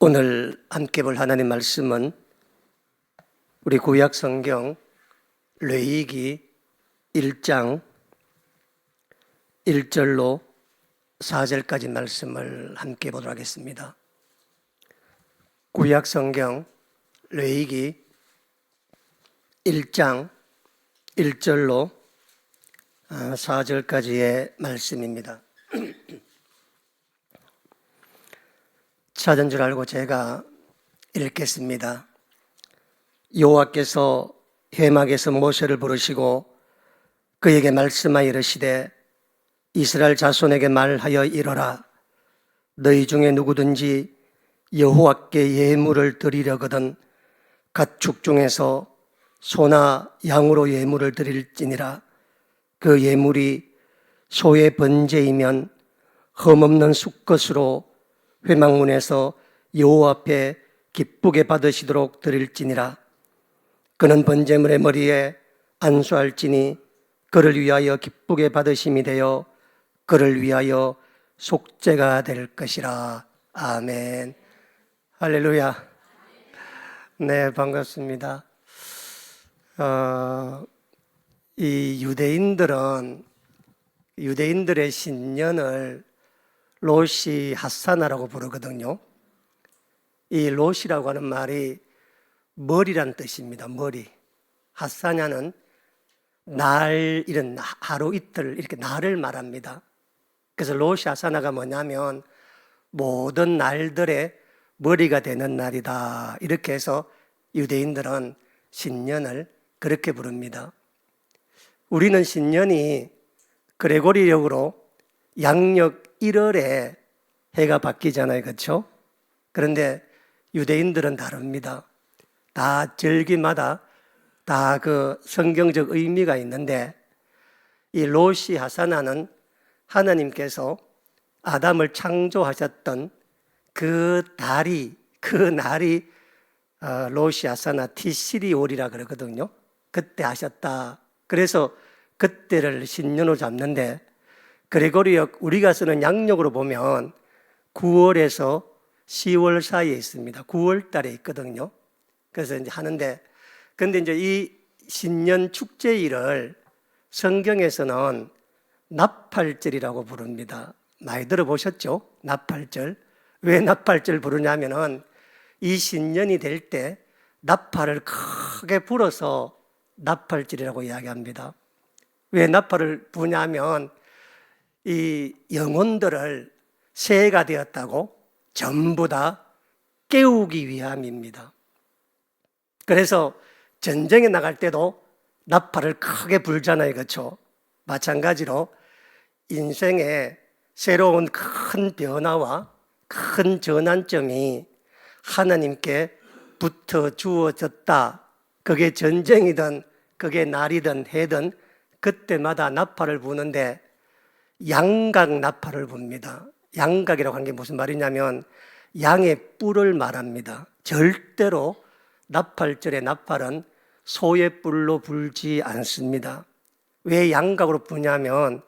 오늘 함께 볼 하나님 말씀은 우리 구약 성경 레위기 1장 1절로 4절까지 말씀을 함께 보도록 하겠습니다. 구약 성경 레위기 1장 1절로 4절까지의 말씀입니다. 찾은 줄 알고 제가 읽겠습니다. 여호와께서 회막에서 모세를 부르시고 그에게 말씀하여 이르시되 이스라엘 자손에게 말하여 이르라. 너희 중에 누구든지 여호와께 예물을 드리려거든 가축 중에서 소나 양으로 예물을 드릴지니라. 그 예물이 소의 번제이면 흠없는 수컷으로 회막문에서 여호와 앞에 기쁘게 받으시도록 드릴지니라. 그는 번제물의 머리에 안수할지니 그를 위하여 기쁘게 받으심이 되어 그를 위하여 속죄가 될 것이라. 아멘. 할렐루야. 네, 반갑습니다. 이 유대인들의 신년을 로시 하사나라고 부르거든요. 이 로시라고 하는 말이 머리란 뜻입니다. 머리. 하사냐는 날, 이런 하루 이틀 이렇게 날을 말합니다. 그래서 로시 하사나가 뭐냐면 모든 날들의 머리가 되는 날이다. 이렇게 해서 유대인들은 신년을 그렇게 부릅니다. 우리는 신년이 그레고리력으로 양력 1월에 해가 바뀌잖아요. 그렇죠? 그런데 유대인들은 다릅니다. 다 절기마다 다 그 성경적 의미가 있는데 이 로시 하사나는 하나님께서 아담을 창조하셨던 그 날이 로시 하사나 티시리올이라 그러거든요. 그때 하셨다. 그래서 그때를 신년으로 잡는데 그레고리역 우리가 쓰는 양력으로 보면 9월에서 10월 사이에 있습니다. 9월 달에 있거든요. 그래서 이제 하는데, 근데 이제 이 신년 축제일을 성경에서는 나팔절이라고 부릅니다. 많이 들어보셨죠? 나팔절. 왜 나팔절 부르냐면은 이 신년이 될 때 나팔을 크게 불어서 나팔절이라고 이야기합니다. 왜 나팔을 부냐면 이 영혼들을 새해가 되었다고 전부 다 깨우기 위함입니다. 그래서 전쟁에 나갈 때도 나팔을 크게 불잖아요. 그렇죠? 마찬가지로 인생에 새로운 큰 변화와 큰 전환점이 하나님께 붙어 주어졌다. 그게 전쟁이든 그게 날이든 해든 그때마다 나팔을 부는데 양각 나팔을 붑니다. 양각이라고 하는 게 무슨 말이냐면 양의 뿔을 말합니다. 절대로 나팔절의 나팔은 소의 뿔로 불지 않습니다. 왜 양각으로 부냐면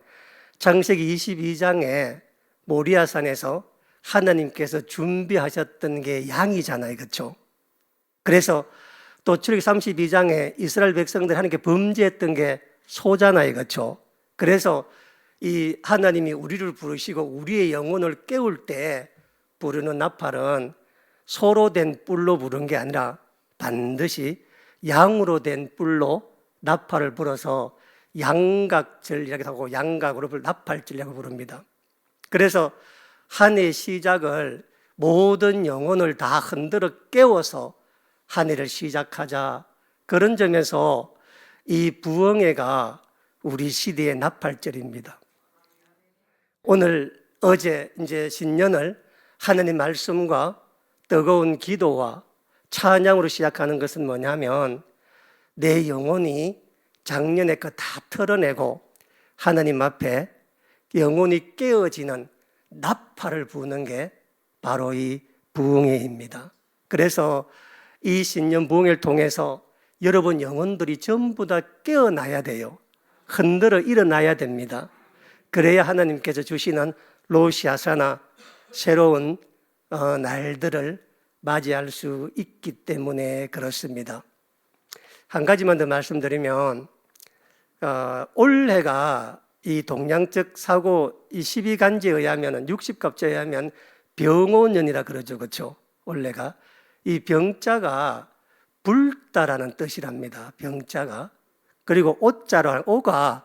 창세기 22장에 모리아산에서 하나님께서 준비하셨던 게 양이잖아요. 그렇죠? 그래서 또 출애굽기 32장에 이스라엘 백성들 하나님께 범죄했던 게 소잖아요. 그렇죠? 그래서 이 하나님이 우리를 부르시고 우리의 영혼을 깨울 때 부르는 나팔은 소로 된 뿔로 부른 게 아니라 반드시 양으로 된 뿔로 나팔을 불어서 양각절이라고 하고 양각으로 나팔절이라고 부릅니다. 그래서 한 해의 시작을 모든 영혼을 다 흔들어 깨워서 한 해를 시작하자. 그런 점에서 이 부흥회가 우리 시대의 나팔절입니다. 어제 이제 신년을 하나님 말씀과 뜨거운 기도와 찬양으로 시작하는 것은 뭐냐면 내 영혼이 작년의 거 다 털어내고 하나님 앞에 영혼이 깨어지는 나팔을 부는 게 바로 이 부흥회입니다. 그래서 이 신년 부흥회를 통해서 여러분 영혼들이 전부 다 깨어나야 돼요. 흔들어 일어나야 됩니다. 그래야 하나님께서 주시는 로시 하사나 새로운 날들을 맞이할 수 있기 때문에 그렇습니다. 한 가지만 더 말씀드리면 올해가 이 동양적 사고 이 12간지에 의하면 60갑자에 의하면 병오년이라 그러죠. 그렇죠? 올해가 이 병자가 붉다라는 뜻이랍니다. 병자가. 그리고 오자로 한 오가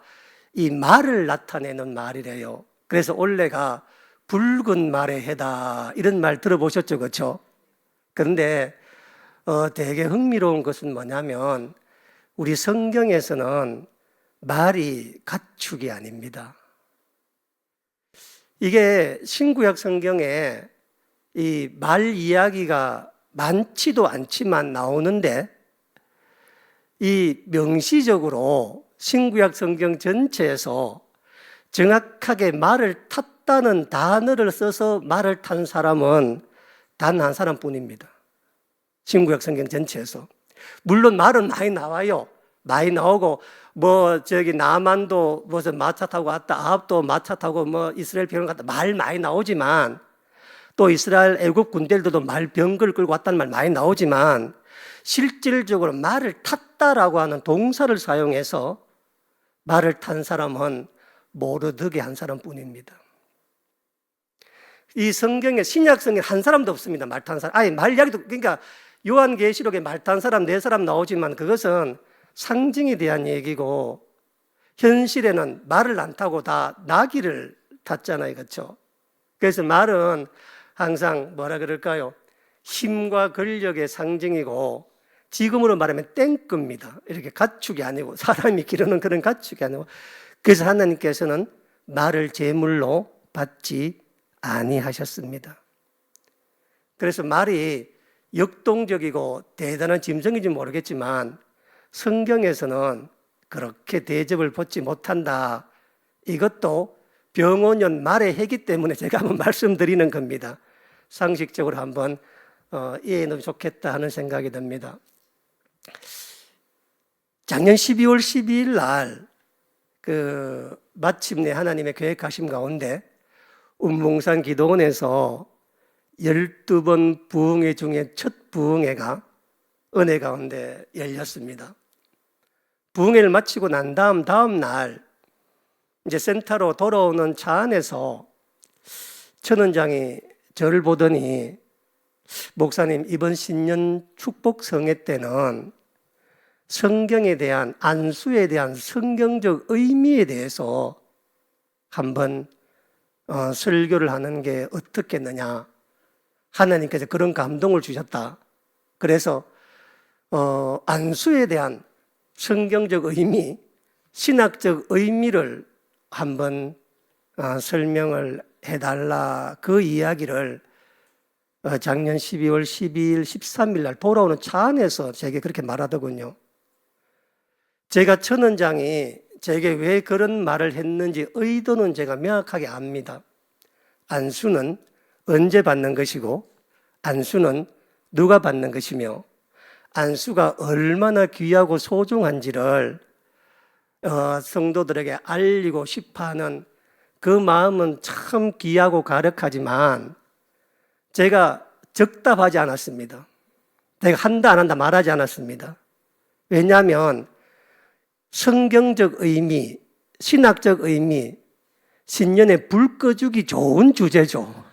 이 말을 나타내는 말이래요. 그래서 올해가 붉은 말의 해다 이런 말 들어보셨죠? 그렇죠? 그런데 되게 흥미로운 것은 뭐냐면 우리 성경에서는 말이 가축이 아닙니다. 이게 신구약 성경에 이 말 이야기가 많지도 않지만 나오는데 이 명시적으로 신구약 성경 전체에서 정확하게 말을 탔다는 단어를 써서 말을 탄 사람은 단 한 사람뿐입니다. 신구약 성경 전체에서. 물론 말은 많이 나와요. 많이 나오고 나만도 무슨 마차 타고 왔다, 아합도 마차 타고 이스라엘 병을 갔다 말 많이 나오지만 또 이스라엘 애굽 군대들도 병거를 끌고 왔다는 말 많이 나오지만 실질적으로 말을 탔다라고 하는 동사를 사용해서 말을 탄 사람은 모르드게 한 사람뿐입니다. 이 성경에 신약 성경에 한 사람도 없습니다. 말 탄 사람. 아니 말 이야기도 그러니까 요한계시록에 말 탄 사람 4사람 나오지만 그것은 상징에 대한 얘기고 현실에는 말을 안 타고 다 나귀를 탔잖아요. 그렇죠? 그래서 말은 항상 뭐라 그럴까요? 힘과 권력의 상징이고 지금으로 말하면 땡급입니다. 이렇게 가축이 아니고 사람이 기르는 그런 가축이 아니고 그래서 하나님께서는 말을 제물로 받지 아니하셨습니다. 그래서 말이 역동적이고 대단한 짐승인지 모르겠지만 성경에서는 그렇게 대접을 받지 못한다. 이것도 병오년 말의 해기 때문에 제가 한번 말씀드리는 겁니다. 상식적으로 한번 이해해 놓으면 좋겠다 하는 생각이 듭니다. 작년 12월 12일 날 마침내 하나님의 계획하심 가운데 운봉산 기도원에서 12번 부흥회 중에 첫 부흥회가 은혜 가운데 열렸습니다. 부흥회를 마치고 난 다음 날 이제 센터로 돌아오는 차 안에서 천 원장이 저를 보더니 목사님 이번 신년 축복 성회 때는 성경에 대한 안수에 대한 성경적 의미에 대해서 한번 설교를 하는 게 어떻겠느냐. 하나님께서 그런 감동을 주셨다. 그래서 안수에 대한 성경적 의미, 신학적 의미를 한번 설명을 해달라. 그 이야기를 작년 12월 12일, 13일 날 돌아오는 차 안에서 제게 그렇게 말하더군요. 제가 천 원장이 제게 왜 그런 말을 했는지 의도는 제가 명확하게 압니다. 안수는 언제 받는 것이고 안수는 누가 받는 것이며 안수가 얼마나 귀하고 소중한지를 성도들에게 알리고 싶어하는 그 마음은 참 귀하고 가력하지만 제가 적답하지 않았습니다. 내가 한다 안 한다 말하지 않았습니다. 왜냐하면 성경적 의미, 신학적 의미, 신년에 불 꺼주기 좋은 주제죠.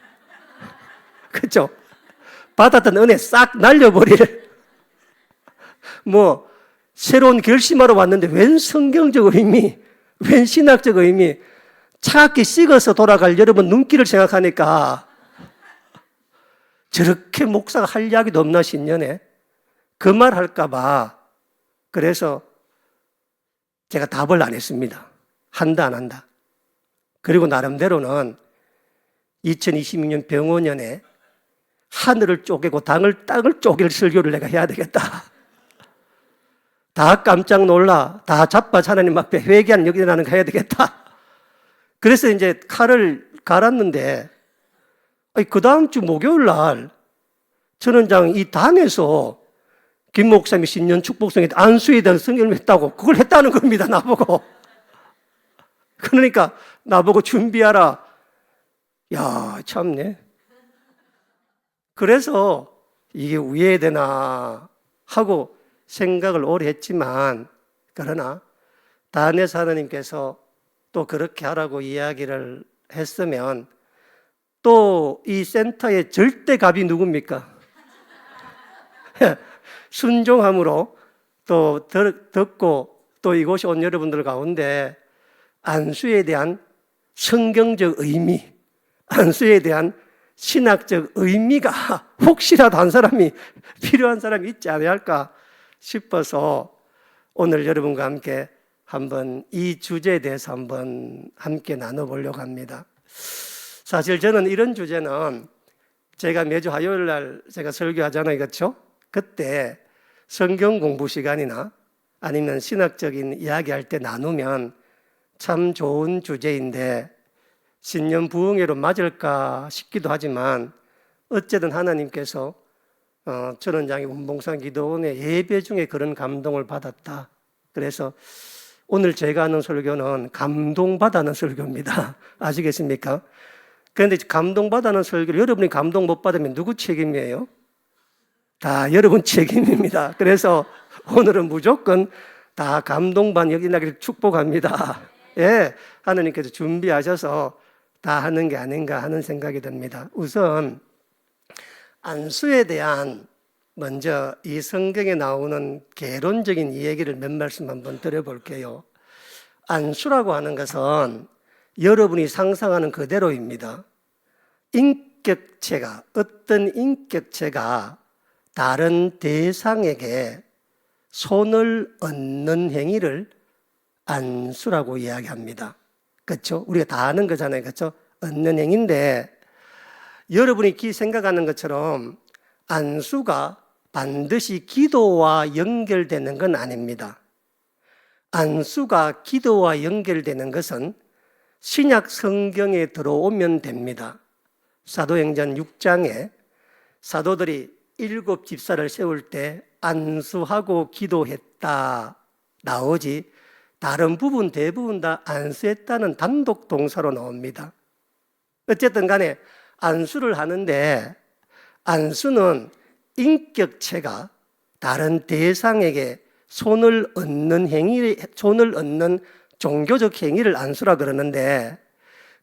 그렇죠? 받았던 은혜 싹 날려버릴 새로운 결심하러 왔는데 웬 성경적 의미, 웬 신학적 의미, 차갑게 식어서 돌아갈 여러분 눈길을 생각하니까 저렇게 목사가 할 이야기도 없나 신년에 그 말 할까봐 그래서 제가 답을 안 했습니다. 한다 안 한다. 그리고 나름대로는 2026년 병오년에 하늘을 쪼개고 땅을 쪼갤 설교를 내가 해야 되겠다. 다 깜짝 놀라 다 자빠져 하나님 앞에 회개하는 역이 나는 거 해야 되겠다. 그래서 이제 칼을 갈았는데 그 다음 주 목요일 날 천원장 이 단에서 김 목사님이 신년 축복성에 안수에 대한 성경을 했다고 그걸 했다는 겁니다. 나보고. 그러니까 나보고 준비하라. 야 참네. 그래서 이게 우회해야 되나 하고 생각을 오래 했지만, 그러나 다한에서 하나님께서 또 그렇게 하라고 이야기를 했으면 또 이 센터의 절대갑이 누굽니까? 순종함으로 또 듣고 또 이곳에 온 여러분들 가운데 안수에 대한 성경적 의미, 안수에 대한 신학적 의미가 혹시라도 한 사람이 필요한 사람이 있지 않을까 싶어서 오늘 여러분과 함께 한번 이 주제에 대해서 한번 함께 나눠보려고 합니다. 사실 저는 이런 주제는 제가 매주 화요일 날 제가 설교하잖아요, 그렇죠? 그때 성경 공부 시간이나 아니면 신학적인 이야기할 때 나누면 참 좋은 주제인데 신년 부흥회로 맞을까 싶기도 하지만 어쨌든 하나님께서 전원장이 운봉산 기도원의 예배 중에 그런 감동을 받았다. 그래서 오늘 제가 하는 설교는 감동받아는 설교입니다. 아시겠습니까? 그런데 감동받아는 설교를 여러분이 감동 못 받으면 누구 책임이에요? 다 여러분 책임입니다. 그래서 오늘은 무조건 다 감동반 여기나기를 축복합니다. 예, 하나님께서 준비하셔서 다 하는 게 아닌가 하는 생각이 듭니다. 우선 안수에 대한 먼저 이 성경에 나오는 개론적인 이야기를 몇 말씀 한번 드려볼게요. 안수라고 하는 것은 여러분이 상상하는 그대로입니다. 인격체가, 어떤 인격체가 다른 대상에게 손을 얹는 행위를 안수라고 이야기합니다. 그렇죠? 우리가 다 아는 거잖아요. 그렇죠? 얹는 행위인데 여러분이 생각하는 것처럼 안수가 반드시 기도와 연결되는 건 아닙니다. 안수가 기도와 연결되는 것은 신약 성경에 들어오면 됩니다. 사도행전 6장에 사도들이 7 집사를 세울 때 안수하고 기도했다 나오지 다른 부분 대부분 다 안수했다는 단독 동사로 나옵니다. 어쨌든 간에 안수를 하는데 안수는 인격체가 다른 대상에게 손을 얹는 행위, 손을 얹는 종교적 행위를 안수라 그러는데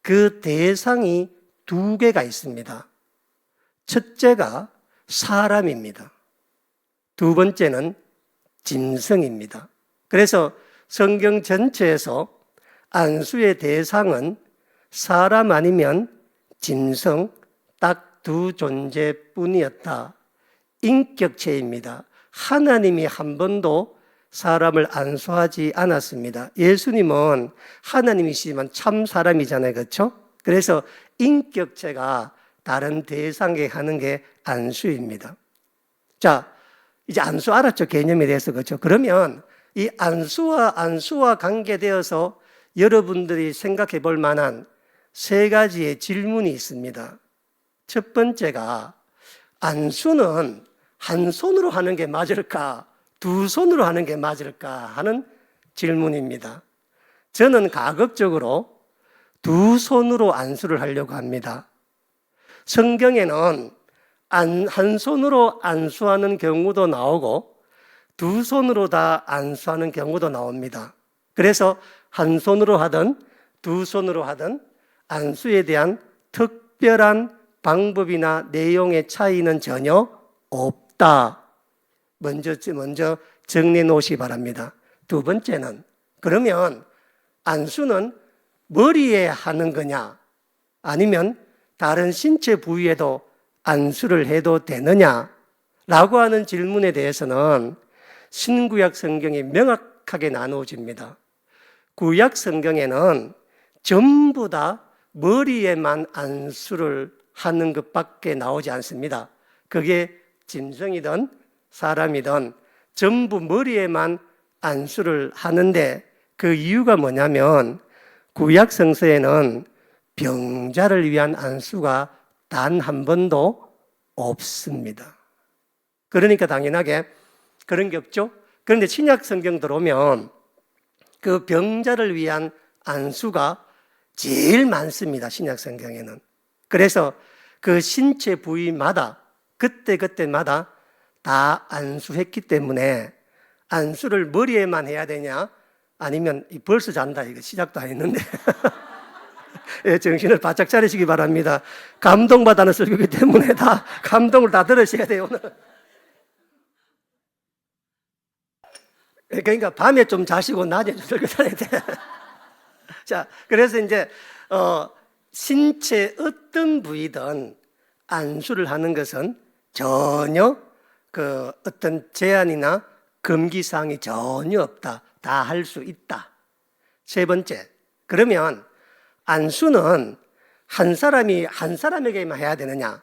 그 대상이 2개가 있습니다. 첫째가 사람입니다. 2번째는 짐승입니다. 그래서 성경 전체에서 안수의 대상은 사람 아니면 짐승 딱 2 존재뿐이었다. 인격체입니다. 하나님이 한 번도 사람을 안수하지 않았습니다. 예수님은 하나님이시지만 참 사람이잖아요. 그렇죠? 그래서 인격체가 다른 대상에게 하는 게 안수입니다. 자, 이제 안수 알았죠? 개념에 대해서. 그렇죠? 그러면 이 안수와 관계되어서 여러분들이 생각해 볼 만한 3가지의 질문이 있습니다. 첫 번째가 안수는 한 손으로 하는 게 맞을까? 2 손으로 하는 게 맞을까? 하는 질문입니다. 저는 가급적으로 2 손으로 안수를 하려고 합니다. 성경에는 한 손으로 안수하는 경우도 나오고 2 손으로 다 안수하는 경우도 나옵니다. 그래서 한 손으로 하든 2 손으로 하든 안수에 대한 특별한 방법이나 내용의 차이는 전혀 없다. 먼저 정리해 놓으시기 바랍니다. 2번째는 그러면 안수는 머리에 하는 거냐 아니면 다른 신체 부위에도 안수를 해도 되느냐라고 하는 질문에 대해서는 신구약 성경이 명확하게 나누어집니다. 구약 성경에는 전부 다 머리에만 안수를 하는 것밖에 나오지 않습니다. 그게 짐승이든 사람이든 전부 머리에만 안수를 하는데 그 이유가 뭐냐면 구약 성서에는 병자를 위한 안수가 단 한 번도 없습니다. 그러니까 당연하게 그런 게 없죠. 그런데 신약 성경 들어오면 그 병자를 위한 안수가 제일 많습니다. 신약 성경에는. 그래서 그 신체 부위마다 그때마다 다 안수했기 때문에 안수를 머리에만 해야 되냐? 아니면 벌써 잔다. 이거 시작도 안 했는데. 예, 정신을 바짝 차리시기 바랍니다. 감동받아는 설교이기 때문에 다 감동을 다 들으셔야 돼요, 오늘. 그러니까 밤에 좀 자시고 낮에 좀 설교 잘해야 돼. 자, 그래서 이제 신체 어떤 부위든 안수를 하는 것은 전혀 그 어떤 제한이나 금기사항이 전혀 없다. 다 할 수 있다. 세 번째, 그러면 안수는 한 사람에게만 해야 되느냐?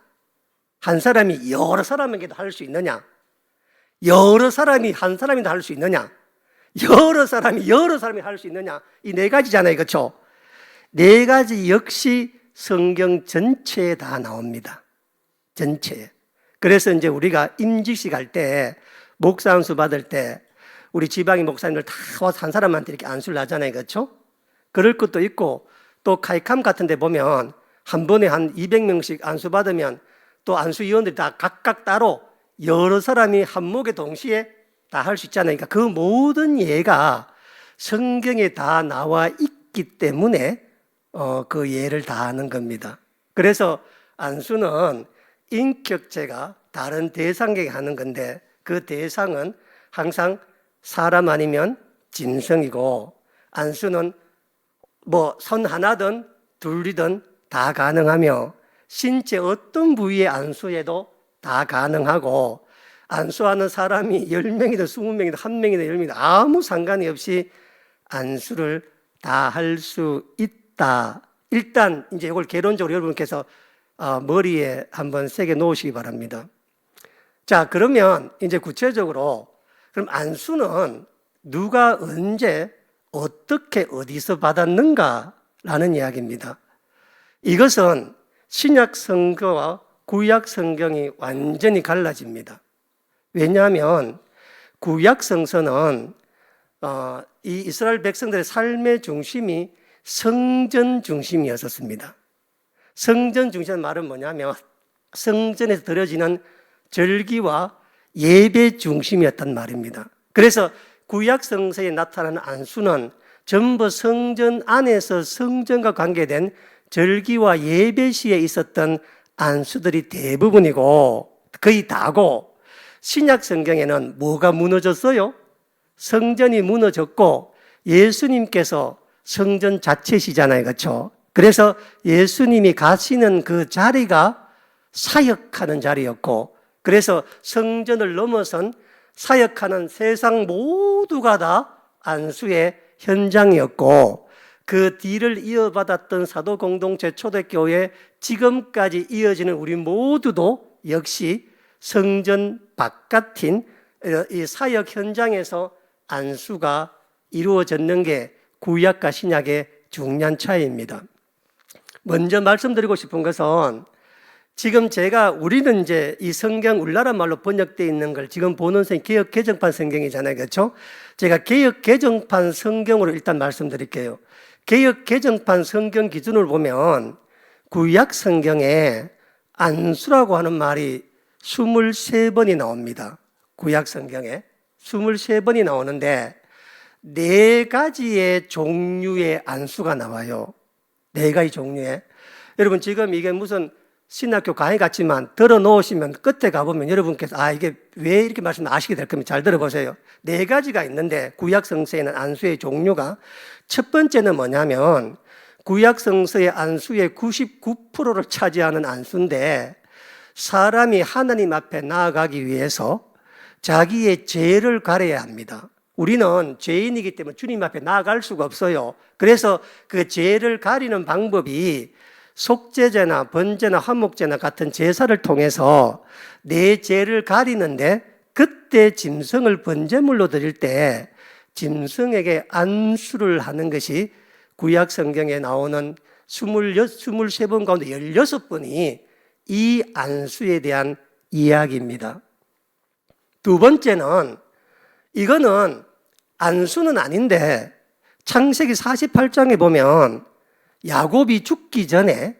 한 사람이 여러 사람에게도 할 수 있느냐? 여러 사람이 한 사람이도 할 수 있느냐? 여러 사람이 할 수 있느냐? 이 네 가지잖아요, 그렇죠? 네 가지 역시 성경 전체에 다 나옵니다. 전체에. 그래서 이제 우리가 임직식 할 때, 목사 안수 받을 때, 우리 지방의 목사님들 다 와서 한 사람한테 이렇게 안수를 하잖아요, 그렇죠? 그럴 것도 있고, 또 카이캄 같은 데 보면 한 번에 한 200명씩 안수 받으면 또 안수위원들이 다 각각 따로 여러 사람이 한 목에 동시에 다 할 수 있잖아요. 그러니까 그 모든 예가 성경에 다 나와 있기 때문에 그 예를 다 하는 겁니다. 그래서 안수는 인격체가 다른 대상에게 하는 건데 그 대상은 항상 사람 아니면 짐승이고 안수는 뭐 선 하나든 둘이든 다 가능하며 신체 어떤 부위의 안수에도 다 가능하고 안수하는 사람이 10명이든 20명이든 1명이든 10명이든 아무 상관이 없이 안수를 다 할 수 있다. 일단 이제 이걸 개론적으로 여러분께서 머리에 한번 새겨 놓으시기 바랍니다. 자, 그러면 이제 구체적으로 그럼 안수는 누가 언제 어떻게 어디서 받았는가라는 이야기입니다. 이것은 신약 성경과 구약 성경이 완전히 갈라집니다. 왜냐하면 구약 성서는 이 이스라엘 백성들의 삶의 중심이 성전 중심이었습니다. 성전 중심의 말은 뭐냐면 성전에서 드려지는 절기와 예배 중심이었단 말입니다. 그래서 구약 성서에 나타나는 안수는 전부 성전 안에서 성전과 관계된 절기와 예배 시에 있었던 안수들이 대부분이고 거의 다고 신약 성경에는 뭐가 무너졌어요? 성전이 무너졌고 예수님께서 성전 자체시잖아요, 그렇죠? 그래서 예수님이 가시는 그 자리가 사역하는 자리였고 그래서 성전을 넘어선 사역하는 세상 모두가 다 안수의 현장이었고 그 뒤를 이어받았던 사도 공동체 초대교회 지금까지 이어지는 우리 모두도 역시 성전 바깥인 이 사역 현장에서 안수가 이루어졌는 게 구약과 신약의 중요한 차이입니다. 먼저 말씀드리고 싶은 것은 지금 우리는 이제 이 성경 우리나라 말로 번역되어 있는 걸 지금 보는 성경 개역 개정판 성경이잖아요, 그렇죠? 제가 개역 개정판 성경으로 일단 말씀드릴게요. 개역 개정판 성경 기준으로 보면 구약 성경에 안수라고 하는 말이 23번이 나옵니다. 구약 성경에 23번이 나오는데 4가지의 종류의 안수가 나와요. 4가지 종류의. 여러분 지금 이게 무슨 신학교 강의 같지만 들어놓으시면 끝에 가보면 여러분께서 이게 왜 이렇게 말씀 아시게 될 겁니다. 잘 들어보세요. 4가지가 있는데 구약 성서에는 안수의 종류가 첫 번째는 뭐냐면 구약 성서의 안수의 99%를 차지하는 안수인데 사람이 하나님 앞에 나아가기 위해서 자기의 죄를 가려야 합니다. 우리는 죄인이기 때문에 주님 앞에 나아갈 수가 없어요. 그래서 그 죄를 가리는 방법이 속죄제나 번제나 화목제나 같은 제사를 통해서 내 죄를 가리는데 그때 짐승을 번제물로 드릴 때 짐승에게 안수를 하는 것이 구약 성경에 나오는 23번 가운데 16번이 이 안수에 대한 이야기입니다. 두 번째는 이거는 안수는 아닌데 창세기 48장에 보면 야곱이 죽기 전에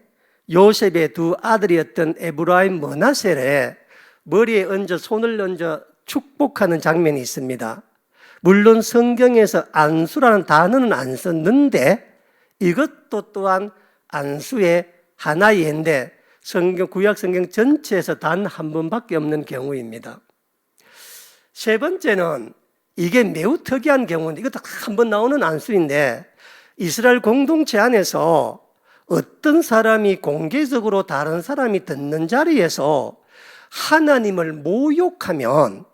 요셉의 두 아들이었던 에브라임 머나세를 머리에 얹어 손을 얹어 축복하는 장면이 있습니다. 물론 성경에서 안수라는 단어는 안 썼는데 이것도 또한 안수의 하나의 예인데 구약 성경 전체에서 단 한 번밖에 없는 경우입니다. 세 번째는 이게 매우 특이한 경우인데 이것도 한 번 나오는 안수인데 이스라엘 공동체 안에서 어떤 사람이 공개적으로 다른 사람이 듣는 자리에서 하나님을 모욕하면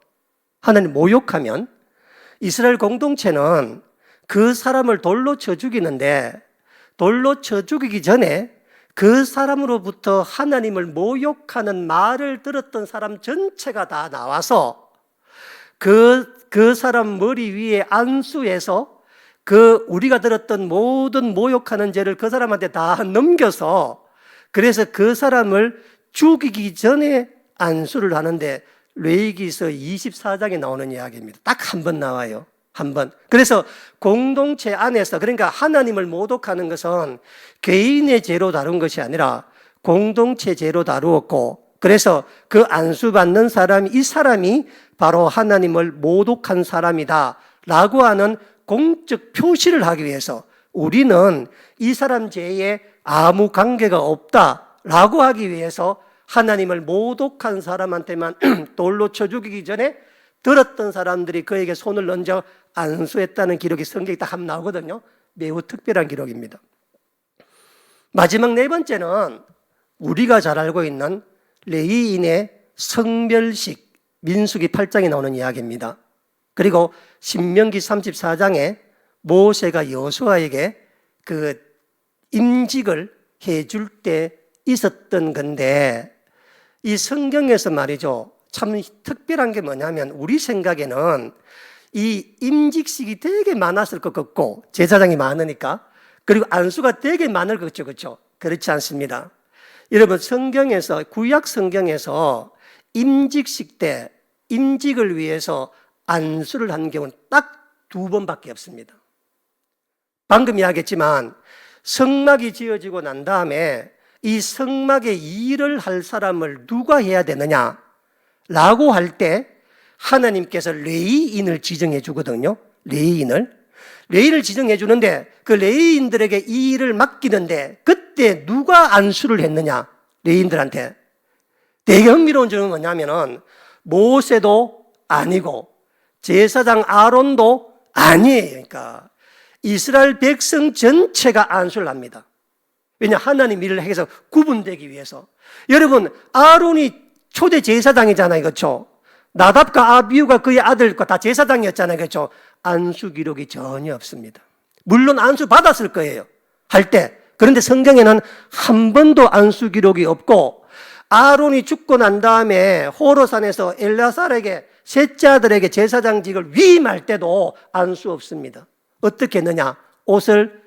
이스라엘 공동체는 그 사람을 돌로 쳐 죽이는데 돌로 쳐 죽이기 전에 그 사람으로부터 하나님을 모욕하는 말을 들었던 사람 전체가 다 나와서 그 사람 머리 위에 안수해서 우리가 들었던 모든 모욕하는 죄를 그 사람한테 다 넘겨서 그래서 그 사람을 죽이기 전에 안수를 하는데 레위기서 24장에 나오는 이야기입니다. 딱 한 번 나와요. 한 번. 그래서 공동체 안에서 그러니까 하나님을 모독하는 것은 개인의 죄로 다룬 것이 아니라 공동체 죄로 다루었고 그래서 그 안수받는 사람이 이 사람이 바로 하나님을 모독한 사람이다 라고 하는 공적 표시를 하기 위해서 우리는 이 사람 죄에 아무 관계가 없다 라고 하기 위해서 하나님을 모독한 사람한테만 돌로 쳐 죽이기 전에 들었던 사람들이 그에게 손을 얹어 안수했다는 기록이 성경에 딱 한번 나오거든요. 매우 특별한 기록입니다. 마지막 네 번째는 우리가 잘 알고 있는 레위인의 성별식 민수기 8장에 나오는 이야기입니다. 그리고 신명기 34장에 모세가 여호수아에게 그 임직을 해줄 때 있었던 건데 이 성경에서 말이죠. 참 특별한 게 뭐냐면 우리 생각에는 이 임직식이 되게 많았을 것 같고 제사장이 많으니까 그리고 안수가 되게 많을 것 같죠. 그렇죠? 그렇지 않습니다. 여러분 성경에서 구약 성경에서 임직식 때 임직을 위해서 안수를 한 경우는 딱 2번밖에 없습니다. 방금 이야기했지만 성막이 지어지고 난 다음에 이 성막의 일을 할 사람을 누가 해야 되느냐 라고 할 때 하나님께서 레위인을 지정해 주거든요. 레위인을 지정해 주는데 그 레위인들에게 이 일을 맡기는데 그때 누가 안수를 했느냐 레위인들한테 되게 흥미로운 점은 뭐냐면은 모세도 아니고 제사장 아론도 아니에요. 그러니까 이스라엘 백성 전체가 안수를 합니다. 왜냐 하나님 일을 해서 구분되기 위해서. 여러분 아론이 초대 제사장이잖아요. 그렇죠? 나답과 아비후가 그의 아들과 다 제사장이었잖아요. 그렇죠? 안수 기록이 전혀 없습니다. 물론 안수 받았을 거예요. 할 때. 그런데 성경에는 한 번도 안수 기록이 없고 아론이 죽고 난 다음에 호로산에서 엘야살에게 셋째 아들에게 제사장직을 위임할 때도 안수 없습니다. 어떻게 했느냐? 옷을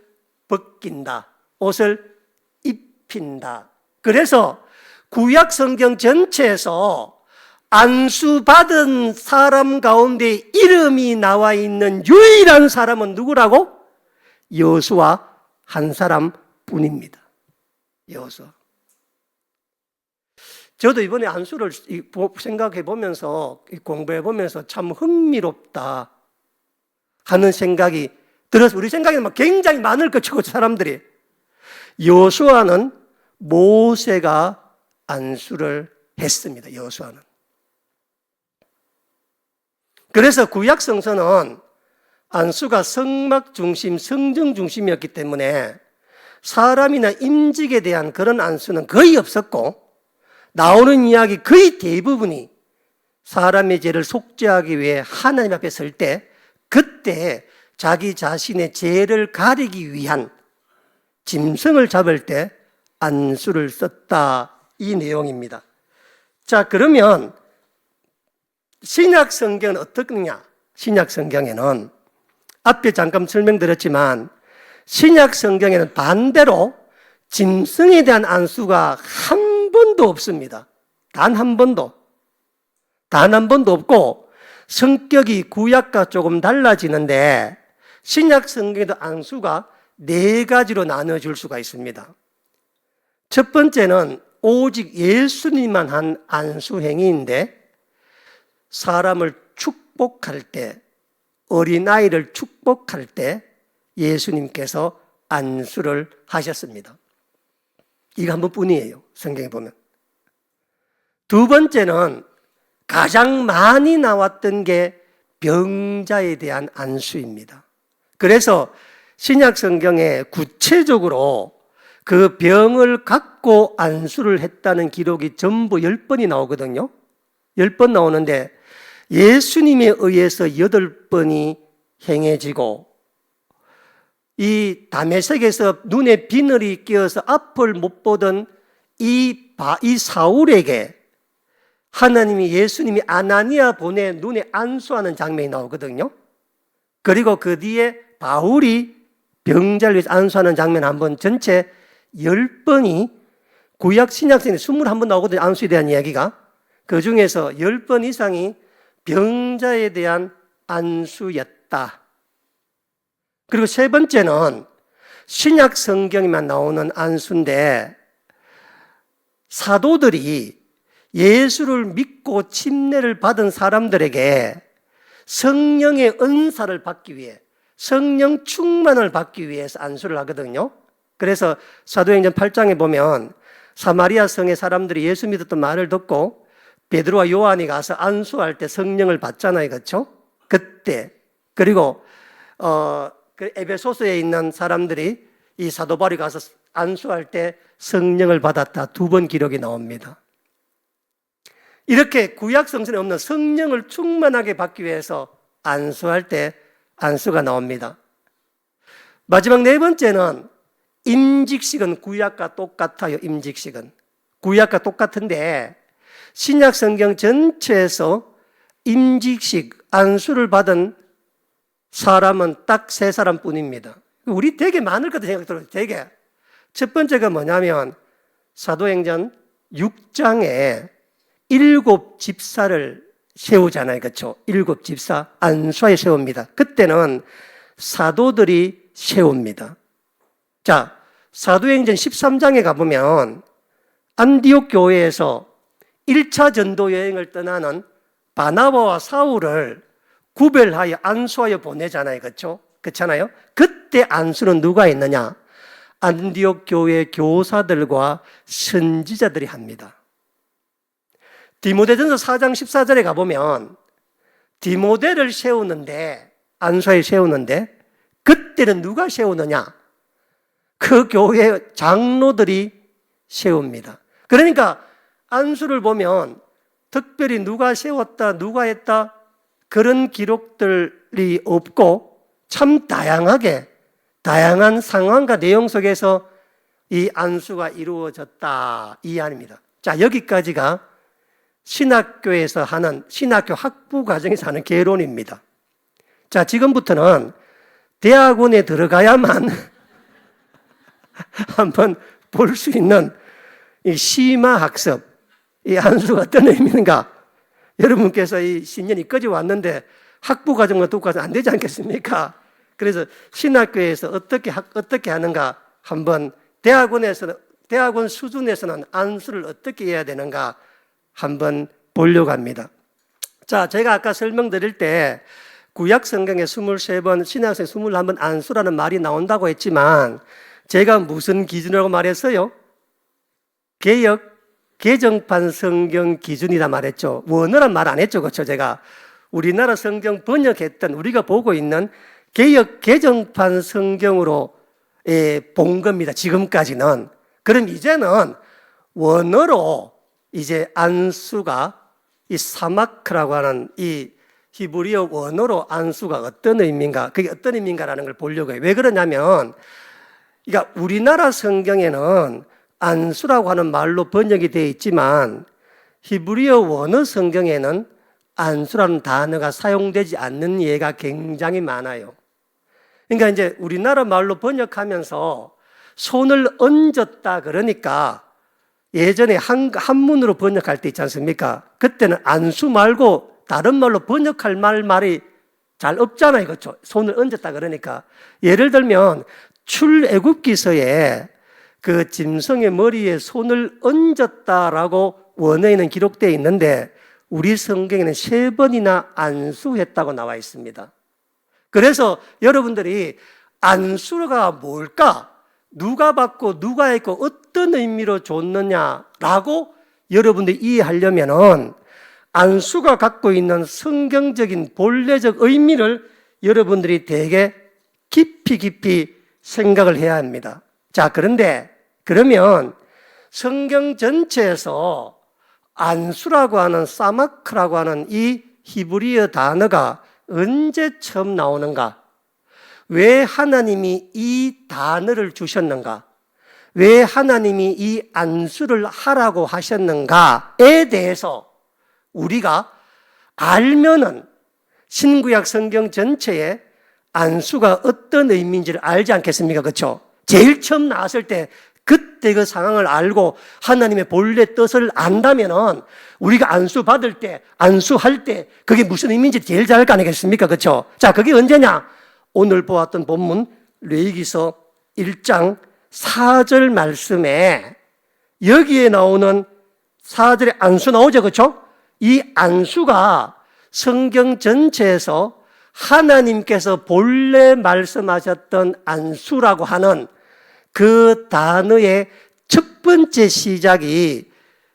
벗긴다. 옷을 입힌다. 그래서 구약 성경 전체에서 안수받은 사람 가운데 이름이 나와 있는 유일한 사람은 누구라고? 여호수아 한 사람뿐입니다. 여호수아. 저도 이번에 안수를 생각해 보면서 공부해 보면서 참 흥미롭다 하는 생각이 들어서 우리 생각에는 굉장히 많을 것이고 사람들이 여호수아는 모세가 안수를 했습니다. 여호수아는. 그래서 구약 성서는 안수가 성막 중심, 성정 중심이었기 때문에 사람이나 임직에 대한 그런 안수는 거의 없었고 나오는 이야기 거의 대부분이 사람의 죄를 속죄하기 위해 하나님 앞에 설 때 그때 자기 자신의 죄를 가리기 위한 짐승을 잡을 때 안수를 썼다 이 내용입니다. 자 그러면 신약 성경은 어떻느냐? 신약 성경에는 앞에 잠깐 설명드렸지만 신약 성경에는 반대로 짐승에 대한 안수가 한 번도 없습니다. 단 한 번도. 단 한 번도 없고 성격이 구약과 조금 달라지는데 신약 성경에도 안수가 4가지로 나눠줄 수가 있습니다. 첫 번째는 오직 예수님만 한 안수 행위인데 사람을 축복할 때, 어린아이를 축복할 때 예수님께서 안수를 하셨습니다. 이거 한 번뿐이에요, 성경에 보면. 두 번째는 가장 많이 나왔던 게 병자에 대한 안수입니다. 그래서 신약 성경에 구체적으로 그 병을 갖고 안수를 했다는 기록이 전부 10번이 나오거든요. 10번 나오는데 예수님에 의해서 8번이 행해지고, 이 다메섹에서 눈에 비늘이 끼어서 앞을 못 보던 이 사울에게 하나님이, 예수님이 아나니아 보내 눈에 안수하는 장면이 나오거든요. 그리고 그 뒤에 바울이 병자를 위해서 안수하는 장면 한번, 전체 10번이 구약 신약성에 21번 나오거든요, 안수에 대한 이야기가. 그 중에서 10번 이상이 병자에 대한 안수였다. 그리고 세 번째는 신약 성경에만 나오는 안수인데, 사도들이 예수를 믿고 침례를 받은 사람들에게 성령의 은사를 받기 위해, 성령 충만을 받기 위해서 안수를 하거든요. 그래서 사도행전 8장에 보면 사마리아 성의 사람들이 예수 믿었던 말을 듣고 베드로와 요한이 가서 안수할 때 성령을 받잖아요, 그렇죠? 그때, 그리고 그 에베소서에 있는 사람들이 이 사도 바울이 가서 안수할 때 성령을 받았다, 2번 기록이 나옵니다. 이렇게 구약 성전에 없는 성령을 충만하게 받기 위해서 안수할 때 안수가 나옵니다. 마지막 네 번째는 임직식은 구약과 똑같아요. 임직식은 구약과 똑같은데 신약 성경 전체에서 임직식, 안수를 받은 사람은 딱 3사람뿐입니다. 우리 되게 많을 거다 생각 들어요. 되게. 첫 번째가 뭐냐면 사도행전 6장에 7 집사를 세우잖아요, 그렇죠? 7 집사 안수하에 세웁니다. 그때는 사도들이 세웁니다. 자, 사도행전 13장에 가보면 안디옥 교회에서 1차 전도 여행을 떠나는 바나바와 사울을 구별하여 안수하여 보내잖아요, 그렇죠? 그렇잖아요? 그때 안수는 누가 했느냐? 안디옥 교회 교사들과 선지자들이 합니다. 디모데전서 4장 14절에 가보면 디모데를 세우는데, 안수하에 세우는데 그때는 누가 세우느냐? 그 교회 장로들이 세웁니다. 그러니까 안수를 보면 특별히 누가 세웠다, 누가 했다 그런 기록들이 없고 참 다양한 상황과 내용 속에서 이 안수가 이루어졌다, 이 안입니다. 자, 여기까지가 신학교에서 하는, 신학교 학부 과정에서 하는 개론입니다. 자, 지금부터는 대학원에 들어가야만 한번 볼 수 있는 이 심화 학습, 이 안수가 어떤 의미인가? 여러분께서 이 신년이 꺼져 왔는데 학부 과정과 독과정 안 되지 않겠습니까? 그래서 신학교에서 어떻게 하는가 한번, 대학원 수준에서는 안수를 어떻게 해야 되는가 한번 보려고 합니다. 자, 제가 아까 설명드릴 때 구약 성경에 23번, 신약 성경에 21번 안수라는 말이 나온다고 했지만 제가 무슨 기준이라고 말했어요? 개정판 성경 기준이라 말했죠. 원어란 말 안 했죠, 그렇죠? 제가 우리나라 성경 번역했던, 우리가 보고 있는 개정판 성경으로 본 겁니다, 지금까지는. 그럼 이제는 원어로 이제 안수가, 이 사마크라고 하는 이 히브리어 원어로 안수가 어떤 의미인가, 그게 어떤 의미인가라는 걸 보려고 해요. 왜 그러냐면, 그러니까 우리나라 성경에는 안수라고 하는 말로 번역이 되어 있지만 히브리어 원어 성경에는 안수라는 단어가 사용되지 않는 예가 굉장히 많아요. 그러니까 이제 우리나라 말로 번역하면서 손을 얹었다 그러니까 예전에 한문으로 번역할 때 있지 않습니까? 그때는 안수 말고 다른 말로 번역할 말이 잘 없잖아요, 그렇죠? 손을 얹었다 그러니까. 예를 들면 출애굽기서에 그 짐승의 머리에 손을 얹었다라고 원어에는 기록되어 있는데 우리 성경에는 3번이나 안수했다고 나와 있습니다. 그래서 여러분들이 안수가 뭘까? 누가 받고 누가 했고 어떤 의미로 줬느냐라고 여러분들이 이해하려면은 안수가 갖고 있는 성경적인 본래적 의미를 여러분들이 되게 깊이 생각을 해야 합니다. 자, 그러면 성경 전체에서 안수라고 하는 사마크라고 하는 이 히브리어 단어가 언제 처음 나오는가? 왜 하나님이 이 단어를 주셨는가? 왜 하나님이 이 안수를 하라고 하셨는가에 대해서 우리가 알면은 신구약 성경 전체에 안수가 어떤 의미인지를 알지 않겠습니까? 그렇죠? 제일 처음 나왔을 때 그때 그 상황을 알고 하나님의 본래 뜻을 안다면은 우리가 안수 받을 때, 안수할 때 그게 무슨 의미인지 제일 잘 알 거 아니겠습니까? 그렇죠? 자, 그게 언제냐? 오늘 보았던 본문 레위기서 1장 4절 말씀에 여기에 나오는 4절에 안수 나오죠. 그렇죠? 이 안수가 성경 전체에서 하나님께서 본래 말씀하셨던 안수라고 하는 그 단어의 첫 번째 시작이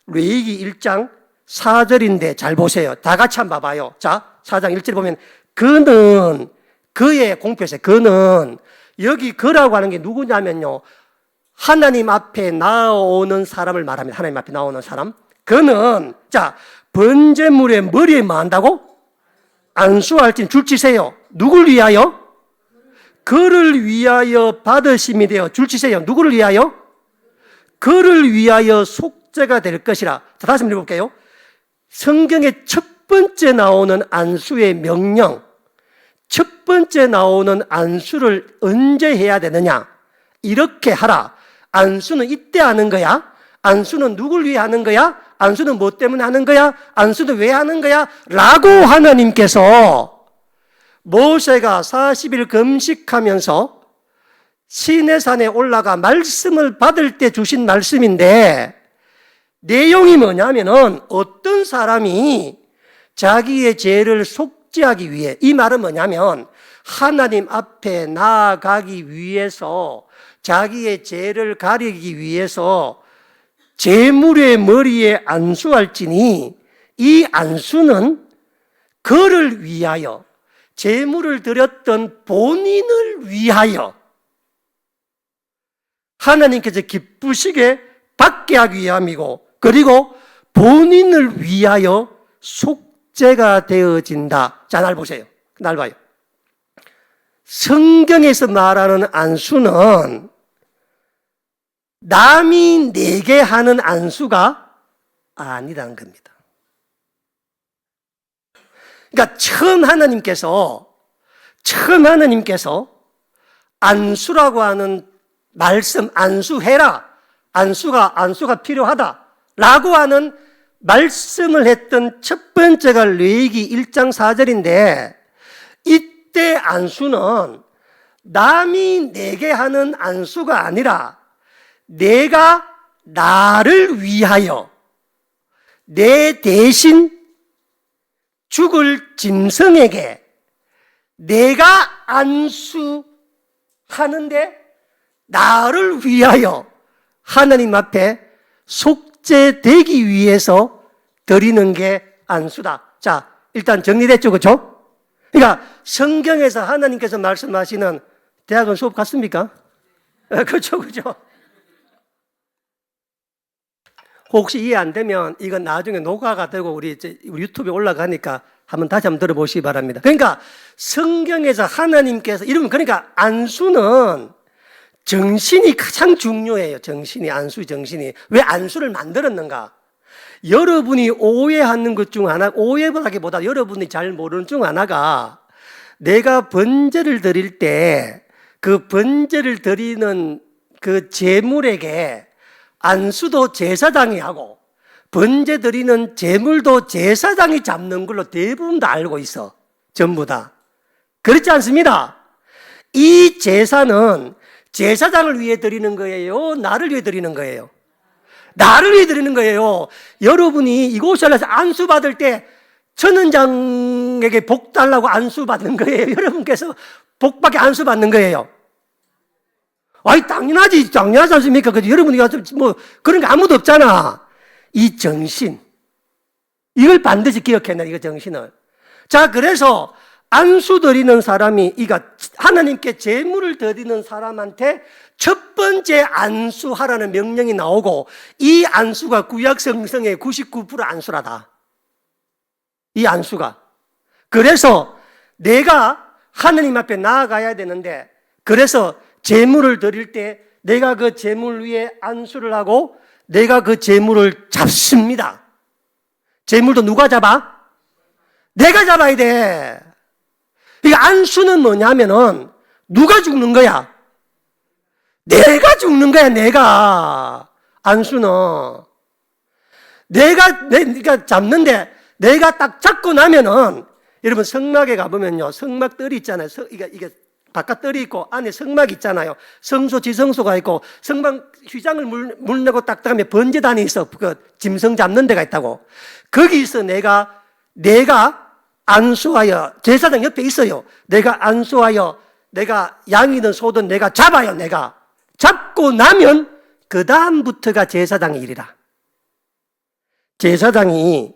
레위기 1장 4절인데 잘 보세요. 다 같이 한번 봐봐요. 자, 4장 1절 보면 그는, 그의 공표세, 그는, 여기 그라고 하는 게 누구냐면요, 하나님 앞에 나오는 사람을 말합니다. 하나님 앞에 나오는 사람. 그는, 자, 번제물의 머리에 뭐 한다고? 안수할진 줄치세요. 누굴 위하여? 그를 위하여 받으심이 되어 줄치세요. 누구를 위하여? 그를 위하여 속죄가 될 것이라. 자, 다시 한번 읽어볼게요. 성경의 첫 번째 나오는 안수의 명령, 첫 번째 나오는 안수를 언제 해야 되느냐? 이렇게 하라. 안수는 이때 하는 거야? 안수는 누굴 위해 하는 거야? 안수는 뭐 때문에 하는 거야? 안수는 왜 하는 거야? 라고 하나님께서 모세가 40일 금식하면서 시내산에 올라가 말씀을 받을 때 주신 말씀인데 내용이 뭐냐면은 어떤 사람이 자기의 죄를 속죄하기 위해, 이 말은 뭐냐면 하나님 앞에 나아가기 위해서 자기의 죄를 가리기 위해서 제물의 머리에 안수할지니 이 안수는 그를 위하여 제물을 드렸던 본인을 위하여 하나님께서 기쁘시게 받게 하기 위함이고 그리고 본인을 위하여 속죄가 되어진다. 자, 날 보세요. 날 봐요. 성경에서 말하는 안수는 남이 내게 하는 안수가 아니라는 겁니다. 그러니까 처음 하나님께서 안수라고 하는 말씀, 안수해라, 안수가 필요하다라고 하는 말씀을 했던 첫 번째가 레위기 1장 4절인데 이때 안수는 남이 내게 하는 안수가 아니라 내가 나를 위하여 내 대신 죽을 짐승에게 내가 안수하는데 나를 위하여 하나님 앞에 속죄되기 위해서 드리는 게 안수다. 자, 일단 정리됐죠, 그렇죠? 그러니까 성경에서 하나님께서 말씀하시는, 대학은 수업 갔습니까? 그렇죠. 혹시 이해 안 되면 이건 나중에 녹화가 되고 우리 유튜브에 올라가니까 다시 한번 들어보시기 바랍니다. 그러니까 성경에서 하나님께서 그러니까 안수는 정신이 가장 중요해요. 안수 정신이. 왜 안수를 만들었는가? 여러분이 오해하는 것 중 하나, 오해보다기보다 여러분이 잘 모르는 중 하나가 내가 번제를 드릴 때 그 번제를 드리는 그 제물에게 안수도 제사장이 하고 번제 드리는 제물도 제사장이 잡는 걸로 대부분 다 알고 있어. 전부 다. 그렇지 않습니다. 이 제사는 제사장을 위해 드리는 거예요? 나를 위해 드리는 거예요? 나를 위해 드리는 거예요. 여러분이 이곳에 와서 안수 받을 때 천원장에게 복 달라고 안수 받는 거예요. 여러분께서 복받게 안수 받는 거예요. 아이, 당연하지 않습니까? 여러분이 가서 뭐 그런 게 아무도 없잖아. 이 정신, 이걸 반드시 기억해야 돼, 이거 정신을. 자, 그래서 안수 드리는 사람이, 하나님께 제물을 드리는 사람한테 첫 번째 안수하라는 명령이 나오고, 이 안수가 구약 성경의 99% 안수라다. 이 안수가. 그래서 내가 하나님 앞에 나아가야 되는데, 그래서 제물을 드릴 때 내가 그 제물 위에 안수를 하고 내가 그 제물을 잡습니다. 제물도 누가 잡아? 내가 잡아야 돼. 이 안수는 뭐냐면은 누가 죽는 거야? 내가 죽는 거야, 내가. 안수는. 내가 잡는데 내가 딱 잡고 나면은 여러분 성막에 가보면요. 성막 뜰이 있잖아요. 이게 바깥 뜰이 있고 안에 성막 있잖아요. 성소, 지성소가 있고 성막 휘장을 물내고 딱 들어가면 번제단이 있어. 그 짐승 잡는 데가 있다고. 거기서 내가 안수하여, 제사장 옆에 있어요. 내가 안수하여, 내가 양이든 소든 내가 잡아요. 내가 잡고 나면 그 다음부터가 제사장의 일이라. 제사장이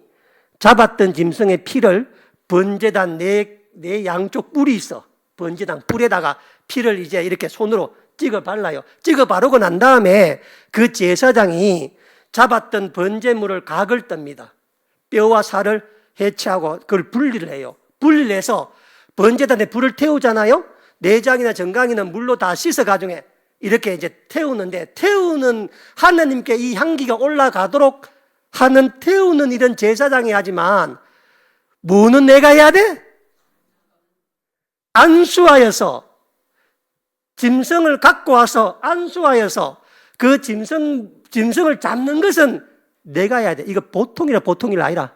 잡았던 짐승의 피를 번제단 내 양쪽 뿔이 있어. 번제단 뿔에다가 피를 이제 이렇게 손으로 찍어 발라요. 찍어 바르고 난 다음에 그 제사장이 잡았던 번제물을 각을 떱니다. 뼈와 살을 해체하고 그걸 분리를 해요. 분리를 해서 번제단에 불을 태우잖아요. 내장이나 정강이는 물로 다 씻어가지고 이렇게 이제 태우는데, 태우는, 하나님께 이 향기가 올라가도록 하는 태우는 일은 제사장이 하지만 뭐는 내가 해야 돼? 안수하여서 짐승을 갖고 와서 안수하여서 그 짐승을 잡는 것은 내가 해야 돼. 이거 보통 일 아니라.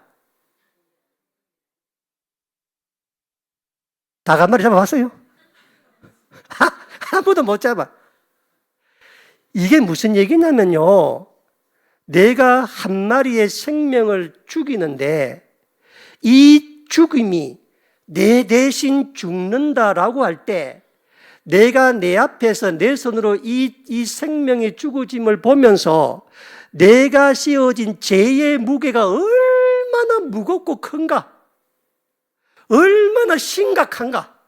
닭 한 마리 잡아봤어요? 아무도 못 잡아. 이게 무슨 얘기냐면요. 내가 한 마리의 생명을 죽이는데 이 죽임이 내 대신 죽는다라고 할 때 내가 내 앞에서 내 손으로 이 생명의 죽어짐을 보면서 내가 씌워진 죄의 무게가 얼마나 무겁고 큰가, 얼마나 심각한가.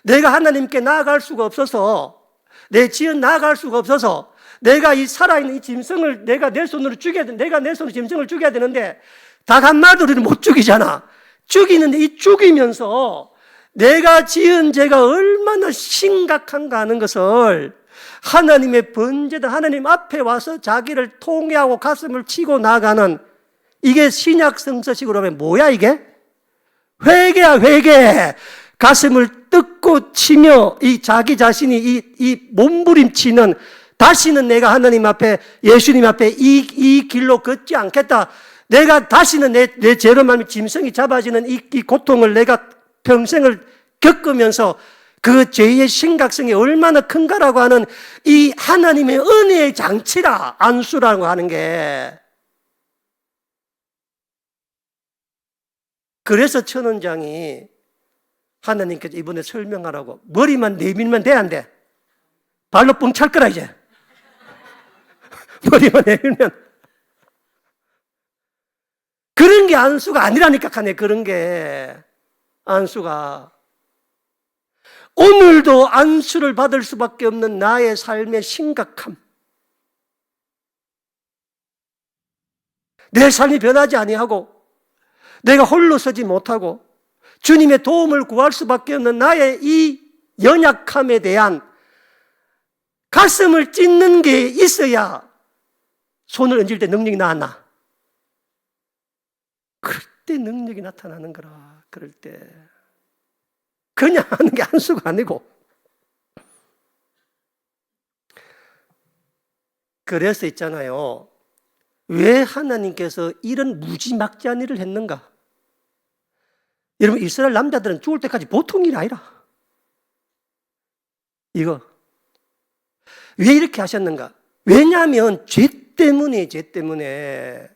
내가 하나님께 나아갈 수가 없어서, 내 지은 나아갈 수가 없어서 내가 이 살아있는 이 짐승을 내가 내 손으로 죽여야 돼. 내가 내 손으로 짐승을 죽여야 되는데 닭 한 마리를 못 죽이잖아. 죽이는데 이 죽이면서 내가 지은 죄가 얼마나 심각한가 하는 것을 하나님의 번제다, 하나님 앞에 와서 자기를 통회하고 가슴을 치고 나가는, 이게 신약 성서식으로 하면 뭐야 이게? 회개야, 회개. 가슴을 뜯고 치며 이 자기 자신이 이 몸부림치는, 다시는 내가 하나님 앞에, 예수님 앞에 이 길로 걷지 않겠다. 내가 다시는 내 죄로 말미 짐승이 잡아지는 이 고통을 내가 평생을 겪으면서 그 죄의 심각성이 얼마나 큰가라고 하는 이 하나님의 은혜의 장치라, 안수라고 하는 게. 그래서 천원장이 하나님께서 이번에 설명하라고 머리만 내밀면 돼, 안 돼? 발로 뻥 찰 거라 이제. 머리만 내밀면. 그런 게 안수가 아니라니까 하네. 그런 게 안수가. 오늘도 안수를 받을 수밖에 없는 나의 삶의 심각함, 내 삶이 변하지 아니하고 내가 홀로 서지 못하고 주님의 도움을 구할 수밖에 없는 나의 이 연약함에 대한 가슴을 찢는 게 있어야 손을 얹을 때 능력이 나왔나? 그럴 때 능력이 나타나는 거라. 그럴 때 그냥 하는 게 안수가 아니고. 그래서 있잖아요, 왜 하나님께서 이런 무지막지한 일을 했는가? 여러분, 이스라엘 남자들은 죽을 때까지 보통 일이 아니라. 이거 왜 이렇게 하셨는가? 왜냐하면 죄 죄 때문에.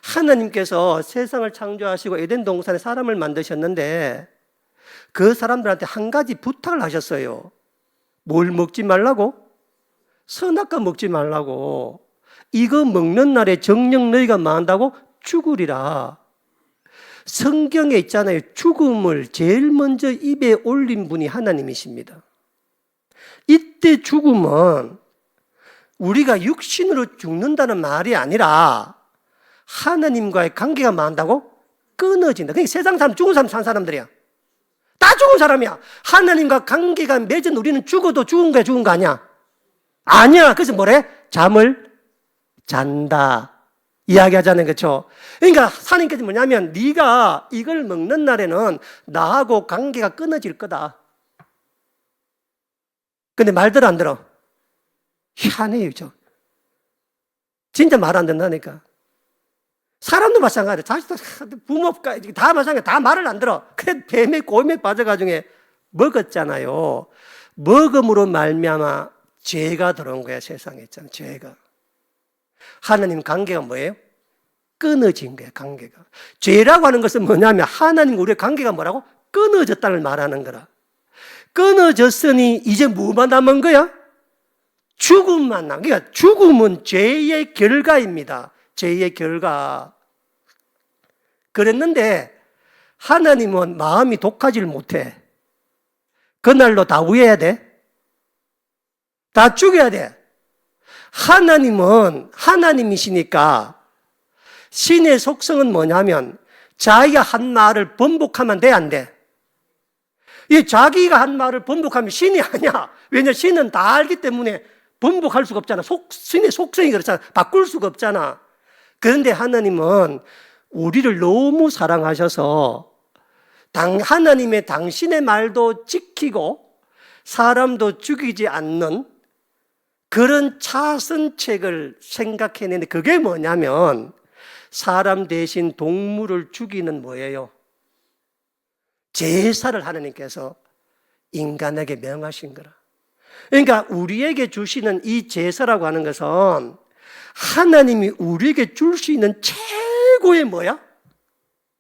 하나님께서 세상을 창조하시고 에덴 동산에 사람을 만드셨는데 그 사람들한테 한 가지 부탁을 하셨어요. 뭘 먹지 말라고? 선악과 먹지 말라고. 이거 먹는 날에 정녕 너희가 망한다고 죽으리라. 성경에 있잖아요. 죽음을 제일 먼저 입에 올린 분이 하나님이십니다. 이때 죽음은 우리가 육신으로 죽는다는 말이 아니라 하나님과의 관계가 망한다고? 끊어진다. 그러니까 세상 사람, 죽은 사람 산 사람들이야. 다 죽은 사람이야. 하나님과 관계가 맺은 우리는 죽어도 죽은 거야, 죽은 거 아니야? 아니야. 그래서 뭐래? 잠을 잔다. 이야기하자는 거죠. 그러니까 하나님께서 뭐냐면 네가 이걸 먹는 날에는 나하고 관계가 끊어질 거다. 근데 말들 안 들어. 희한해요, 저. 진짜 말 안 된다니까. 사람도 마찬가지야. 자식도 부모가 다 마찬가지야. 다 말을 안 들어. 그래 뱀에 곰에 빠져가지고 먹었잖아요. 먹음으로 말미암아 죄가 들어온 거야. 세상에 있잖아. 죄가. 하나님 관계가 뭐예요? 끊어진 거야. 관계가. 죄라고 하는 것은 뭐냐면 하나님 우리의 관계가 뭐라고? 끊어졌다를 말하는 거라. 끊어졌으니 이제 뭐만 남은 거야? 죽음만 남은 거야. 그러니까 죽음은 죄의 결과입니다. 죄의 결과. 그랬는데 하나님은 마음이 독하지를 못해. 그날로 다 우해야 돼? 다 죽여야 돼. 하나님은 하나님이시니까 신의 속성은 뭐냐면 자기가 한 말을 번복하면 돼, 안 돼? 이 자기가 한 말을 번복하면 신이 아니야. 왜냐? 신은 다 알기 때문에 번복할 수가 없잖아. 신의 속성이 그렇잖아. 바꿀 수가 없잖아. 그런데 하나님은 우리를 너무 사랑하셔서 하나님의 당신의 말도 지키고 사람도 죽이지 않는 그런 차선책을 생각해내는데 그게 뭐냐면 사람 대신 동물을 죽이는 뭐예요? 제사를 하나님께서 인간에게 명하신 거라. 그러니까 우리에게 주시는 이 제사라고 하는 것은 하나님이 우리에게 줄 수 있는 최고의 뭐야?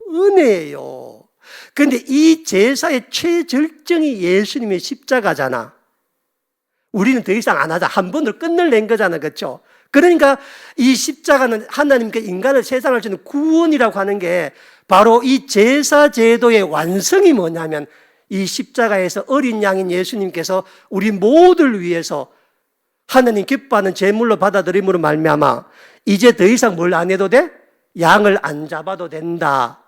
은혜예요. 그런데 이 제사의 최절정이 예수님의 십자가잖아. 우리는 더 이상 안 하자. 한 번으로 끝내낸 거잖아. 그렇죠? 그러니까 이 십자가는 하나님께 인간을 세상을 주는 구원이라고 하는 게 바로 이 제사 제도의 완성이 뭐냐면 이 십자가에서 어린 양인 예수님께서 우리 모두를 위해서 하나님 기뻐하는 제물로 받아들임으로 말미암아 이제 더 이상 뭘 안 해도 돼? 양을 안 잡아도 된다.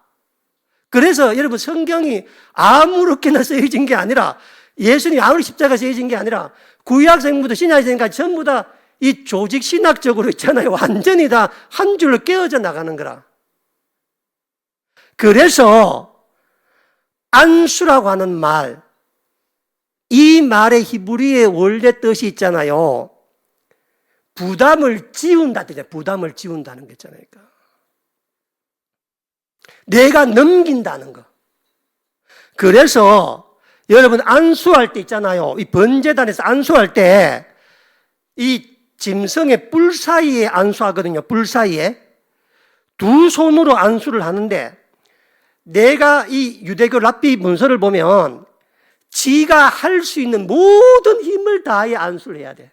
그래서 여러분 성경이 아무렇게나 쓰여진 게 아니라 예수님이 아무리 십자가 쓰여진 게 아니라 구약성부터 신약성까지 전부 다 이 조직 신학적으로 있잖아요. 완전히 다 한 줄로 깨어져 나가는 거라. 그래서 안수라고 하는 말, 이 말의 히브리의 원래 뜻이 있잖아요. 부담을 지운다. 부담을 지운다는 게 있잖아요. 내가 넘긴다는 거. 그래서 여러분 안수할 때 있잖아요. 이 번제단에서 안수할 때 이 짐승의 뿔 사이에 안수하거든요. 뿔 사이에. 두 손으로 안수를 하는데 내가 이 유대교 랍비 문서를 보면 지가 할 수 있는 모든 힘을 다해 안수를 해야 돼.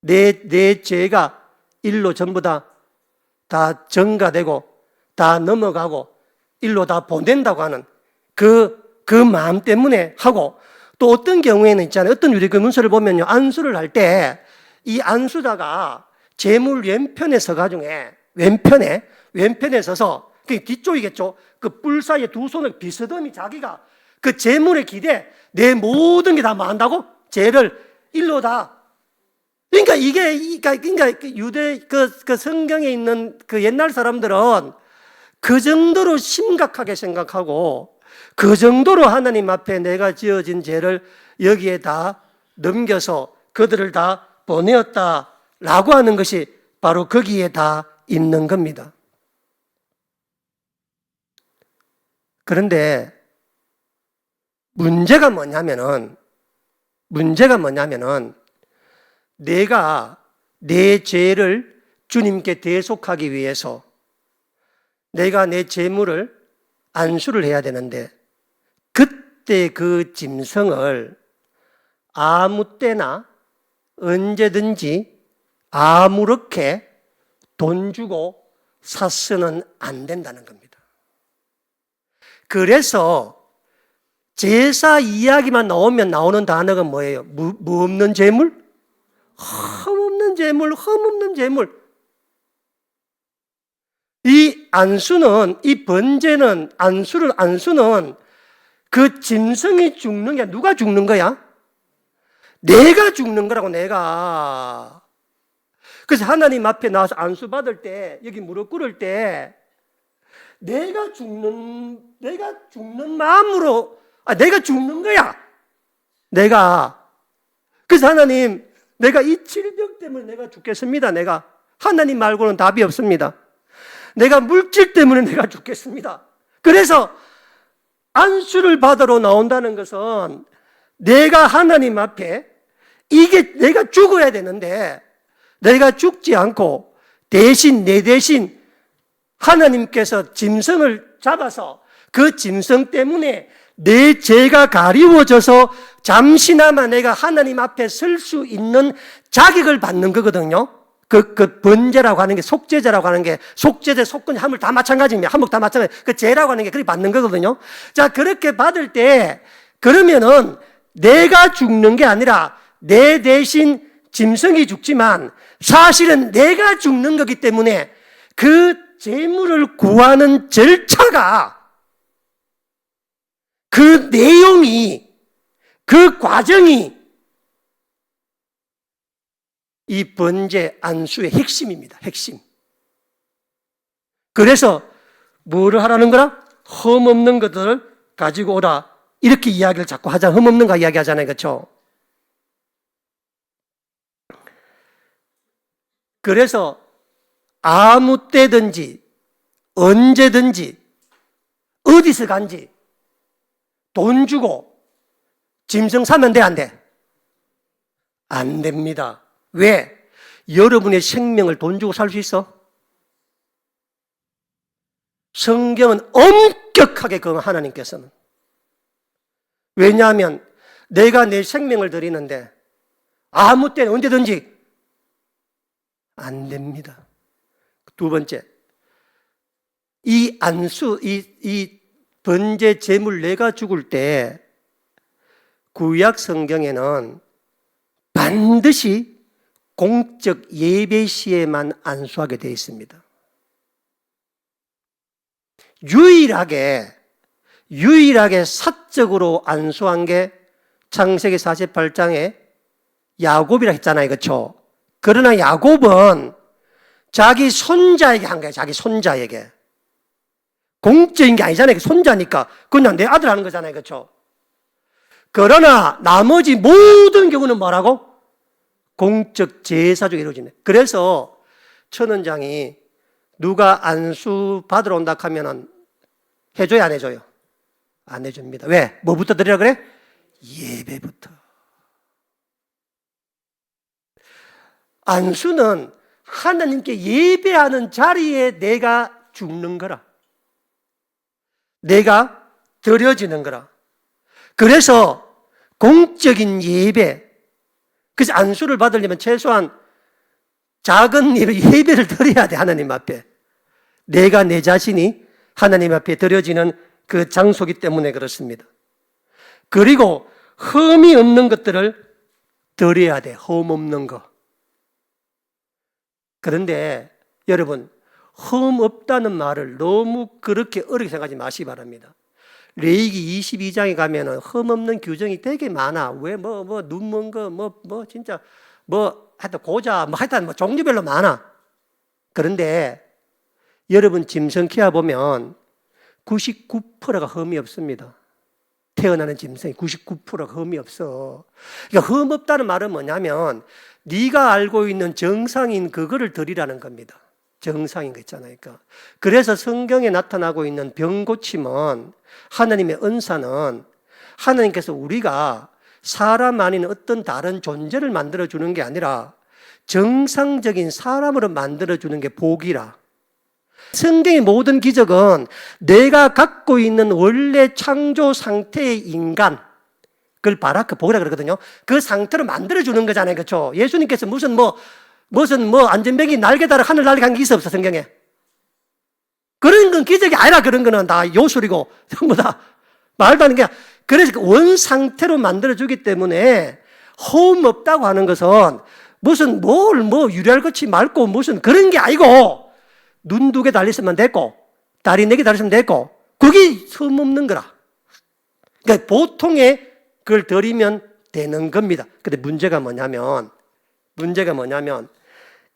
내 죄가 일로 전부 다 전가되고 다 넘어가고 일로 다 보낸다고 하는 그 마음 때문에 하고 또 어떤 경우에는 있잖아요. 어떤 유대교 문서를 보면요. 안수를 할 때 이 안수자가 제물 왼편에 서가지고 왼편에 서서 그 뒤쪽이겠죠. 그 뿔 사이에 두 손을 비스듬히 자기가 그 제물에 기대 내 모든 게 다 망한다고? 죄를 일로 다. 그러니까 유대 그 성경에 있는 그 옛날 사람들은 그 정도로 심각하게 생각하고 그 정도로 하나님 앞에 내가 지어진 죄를 여기에 다 넘겨서 그들을 다 보내었다라고 하는 것이 바로 거기에 다 있는 겁니다. 그런데 문제가 뭐냐면은 내가 내 죄를 주님께 대속하기 위해서 내가 내 재물을 안수를 해야 되는데, 그때 그 짐승을 아무 때나 언제든지 아무렇게 돈 주고 사서는 안 된다는 겁니다. 그래서 제사 이야기만 나오면 나오는 단어가 뭐예요? 뭐 없는 재물? 흠없는 재물, 흠없는 재물. 이 안수는, 이 번제는, 안수는 그 짐승이 죽는 게 누가 죽는 거야? 내가 죽는 거라고, 내가. 그래서 하나님 앞에 나와서 안수 받을 때, 여기 무릎 꿇을 때, 내가 죽는 마음으로, 내가 죽는 거야. 내가. 그래서 하나님, 내가 이 질병 때문에 내가 죽겠습니다. 내가. 하나님 말고는 답이 없습니다. 내가 물질 때문에 내가 죽겠습니다. 그래서 안수를 받으러 나온다는 것은 내가 하나님 앞에 이게 내가 죽어야 되는데, 내가 죽지 않고 내 대신 하나님께서 짐승을 잡아서 그 짐승 때문에 내 죄가 가리워져서 잠시나마 내가 하나님 앞에 설 수 있는 자격을 받는 거거든요. 그 번제라고 하는 게, 속죄제라고 하는 게, 속죄제, 속건, 화물 다 마찬가지입니다. 한목 다 마찬가지. 그 제라고 하는 게 그렇게 받는 거거든요. 자, 그렇게 받을 때, 그러면은 내가 죽는 게 아니라 내 대신 짐승이 죽지만 사실은 내가 죽는 거기 때문에 그 재물을 구하는 절차가, 그 내용이, 그 과정이 이 번제 안수의 핵심입니다. 핵심. 그래서 뭐를 하라는 거라? 흠없는 것들을 가지고 오라. 이렇게 이야기를 자꾸 하잖아요. 흠없는 거 이야기 하잖아요. 그렇죠? 그래서 아무 때든지 언제든지 어디서 간지 돈 주고 짐승 사면 돼, 안 돼? 안 됩니다. 왜? 여러분의 생명을 돈 주고 살 수 있어? 성경은 엄격하게 그 하나님께서는. 왜냐하면 내가 내 생명을 드리는데 아무 때나 언제든지 안 됩니다. 두 번째, 이 안수, 이 번제 제물 내가 죽을 때 구약 성경에는 반드시 공적 예배 시에만 안수하게 되어 있습니다. 유일하게 사적으로 안수한 게 창세기 48장에 야곱이라 했잖아요. 그렇죠? 그러나 야곱은 자기 손자에게 한 거예요. 자기 손자에게. 공적인 게 아니잖아요. 손자니까 그냥 내 아들 하는 거잖아요. 그렇죠? 그러나 나머지 모든 경우는 뭐라고? 공적 제사적으로 이루어지네. 그래서 천원장이 누가 안수 받으러 온다 하면은 해줘요, 안 해줘요? 안 해줍니다. 왜? 뭐부터 드리라 그래? 예배부터. 안수는 하나님께 예배하는 자리에 내가 죽는 거라. 내가 드려지는 거라. 그래서 공적인 예배, 그래서 안수를 받으려면 최소한 작은 예배를 드려야 돼, 하나님 앞에. 내가 내 자신이 하나님 앞에 드려지는 그 장소기 때문에 그렇습니다. 그리고 흠이 없는 것들을 드려야 돼, 흠 없는 거. 그런데 여러분, 흠 없다는 말을 너무 그렇게 어렵게 생각하지 마시기 바랍니다. 레위기 22장에 가면은 흠 없는 규정이 되게 많아. 왜 눈 먼 거, 진짜 하여튼 고자, 하여튼 종류별로 많아. 그런데 여러분 짐승 키워 보면 99%가 흠이 없습니다. 태어나는 짐승이 99%가 흠이 없어. 그러니까 흠 없다는 말은 뭐냐면 네가 알고 있는 정상인 그거를 드리라는 겁니다. 정상인 거 있잖아요. 그러니까. 그래서 성경에 나타나고 있는 병 고침은, 하나님의 은사는 하나님께서 우리가 사람 아닌 어떤 다른 존재를 만들어주는 게 아니라 정상적인 사람으로 만들어주는 게 복이라. 성경의 모든 기적은 내가 갖고 있는 원래 창조 상태의 인간, 그걸 바라크 복이라 그러거든요. 그 상태로 만들어주는 거잖아요. 그렇죠? 예수님께서 무슨 안전뱅이 날개 달아 하늘 날아간 게 있어 없어, 성경에? 그런 건 기적이 아니라 그런 거는 다 요술이고 전부 다 말도 안 되는 게. 그래서 원 상태로 만들어주기 때문에 허움 없다고 하는 것은 무슨 유리알 같이 맑고 무슨 그런 게 아니고, 눈 2개 달렸으면 됐고 다리 4개 달렸으면 됐고, 그게 흠 없는 거라. 그러니까 보통의 그걸 드리면 되는 겁니다. 근데 문제가 뭐냐면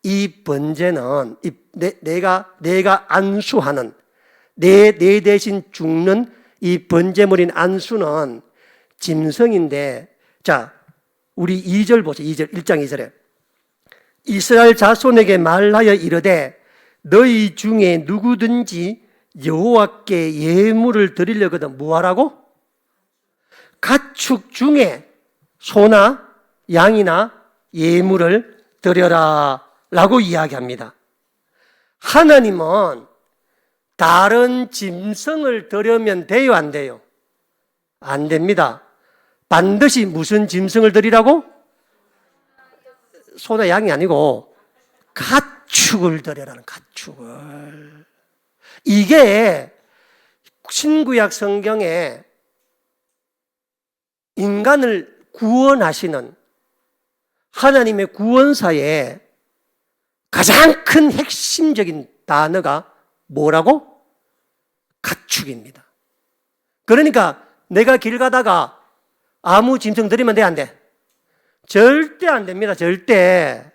이 번제는 내가 안수하는, 내 대신 죽는 이 번제물인 안수는 짐승인데, 자, 우리 2절 보세요. 1장 2절에 이스라엘 자손에게 말하여 이르되 너희 중에 누구든지 여호와께 예물을 드리려거든 뭐하라고? 가축 중에 소나 양이나 예물을 드려라 라고 이야기합니다. 하나님은 다른 짐승을 드리면 돼요, 안 돼요? 안 됩니다. 반드시 무슨 짐승을 드리라고? 소나 양이 아니고 가축을 드려라는, 가축을. 이게 신구약 성경에 인간을 구원하시는 하나님의 구원사에 가장 큰 핵심적인 단어가 뭐라고? 가축입니다. 그러니까 내가 길 가다가 아무 짐승 드리면 돼, 안 돼? 절대 안 됩니다. 절대.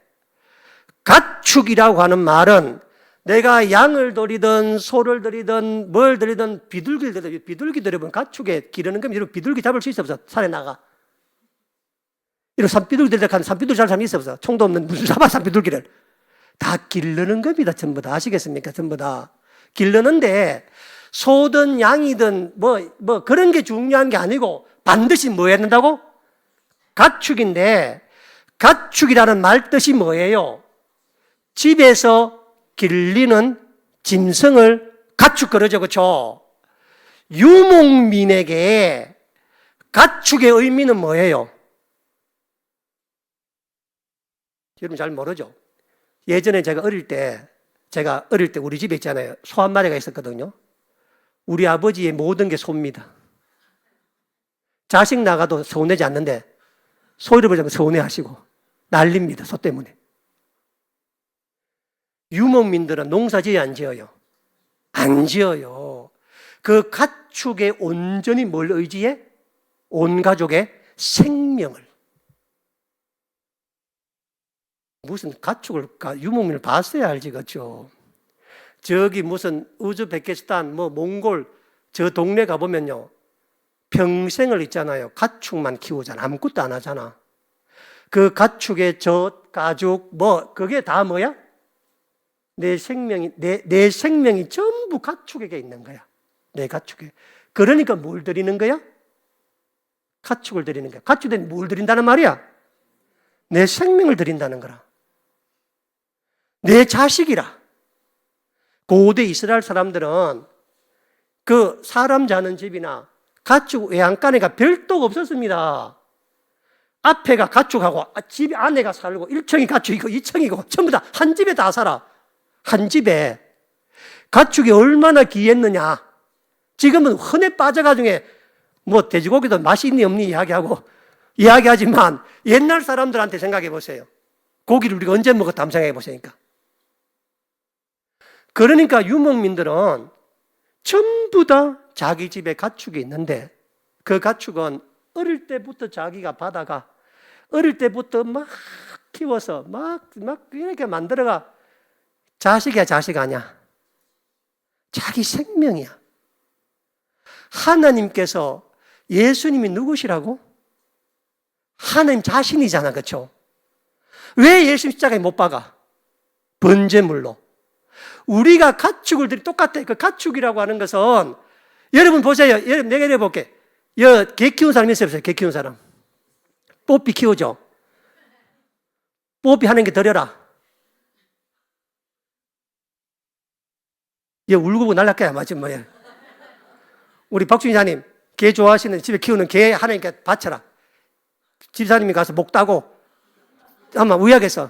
가축이라고 하는 말은 내가 양을 드리든 소를 드리든 뭘 드리든 비둘기를 드리든, 비둘기 드리면 가축에 기르는 겁니다. 이런 비둘기 잡을 수 있어 없어? 산에 나가. 이런 산비둘기 드리다 가면 산비둘기 잡을 사람이 있어 없어? 총도 없는 무슨 잡아 산비둘기를. 다 기르는 겁니다. 전부 다. 아시겠습니까? 전부 다. 기르는데 소든 양이든 그런 게 중요한 게 아니고 반드시 뭐 해야 된다고? 가축인데, 가축이라는 말 뜻이 뭐예요? 집에서 길리는 짐승을 가축 그러죠, 그렇죠? 유목민에게 가축의 의미는 뭐예요? 여러분 잘 모르죠? 예전에 제가 어릴 때 우리 집에 있잖아요. 소 한 마리가 있었거든요. 우리 아버지의 모든 게 소입니다. 자식 나가도 서운하지 않는데 소 잃어버리면 서운해하시고 난립니다. 소 때문에. 유목민들은 농사 지어요, 안 지어요? 안 지어요. 그 가축의 온전히 뭘 의지해? 온 가족의 생명을. 무슨 가축을, 유목민을 봤어야 알지, 그렇죠? 저기 무슨 우즈베키스탄, 몽골, 저 동네 가보면요. 평생을 있잖아요. 가축만 키우잖아. 아무것도 안 하잖아. 그 가축의 젖, 가죽, 그게 다 뭐야? 내 생명이 전부 가축에게 있는 거야. 내 가축에. 그러니까 뭘 드리는 거야? 가축을 드리는 거야. 가축에 뭘 드린다는 말이야? 내 생명을 드린다는 거라. 내 자식이라. 고대 이스라엘 사람들은 그 사람 자는 집이나 가축 외양간에가 별도가 없었습니다. 앞에가 가축하고 집 안에가 살고 1층이 가축이고 2층이고 전부 다 한 집에 다 살아. 한 집에. 가축이 얼마나 귀했느냐. 지금은 흔해 빠져가지고 돼지고기도 맛이 있니 없니 이야기하지만 옛날 사람들한테 생각해 보세요. 고기를 우리가 언제 먹었다 한번 생각해 보시니까. 그러니까 유목민들은 전부 다 자기 집에 가축이 있는데 그 가축은 어릴 때부터 자기가 받아가 어릴 때부터 막 키워서 막 이렇게 만들어가. 자식이야, 자식 아니야? 자기 생명이야. 하나님께서 예수님이 누구시라고? 하나님 자신이잖아, 그렇죠? 왜 예수님 십자가에 못 박아? 번제물로. 우리가 가축을 똑같아. 그 가축이라고 하는 것은 여러분 보세요. 여러분 내가 이래볼게. 개 키우는 사람 있어요? 개 키우는 사람? 뽀삐 키우죠? 뽀삐 하는 게 드려라. 얘 울고 보고 날랄거야, 맞지, 뭐야. 우리 박준희사님, 개 좋아하시는 집에 키우는 개 하나님께 바쳐라. 집사님이 가서 목 따고, 아마 의학에서.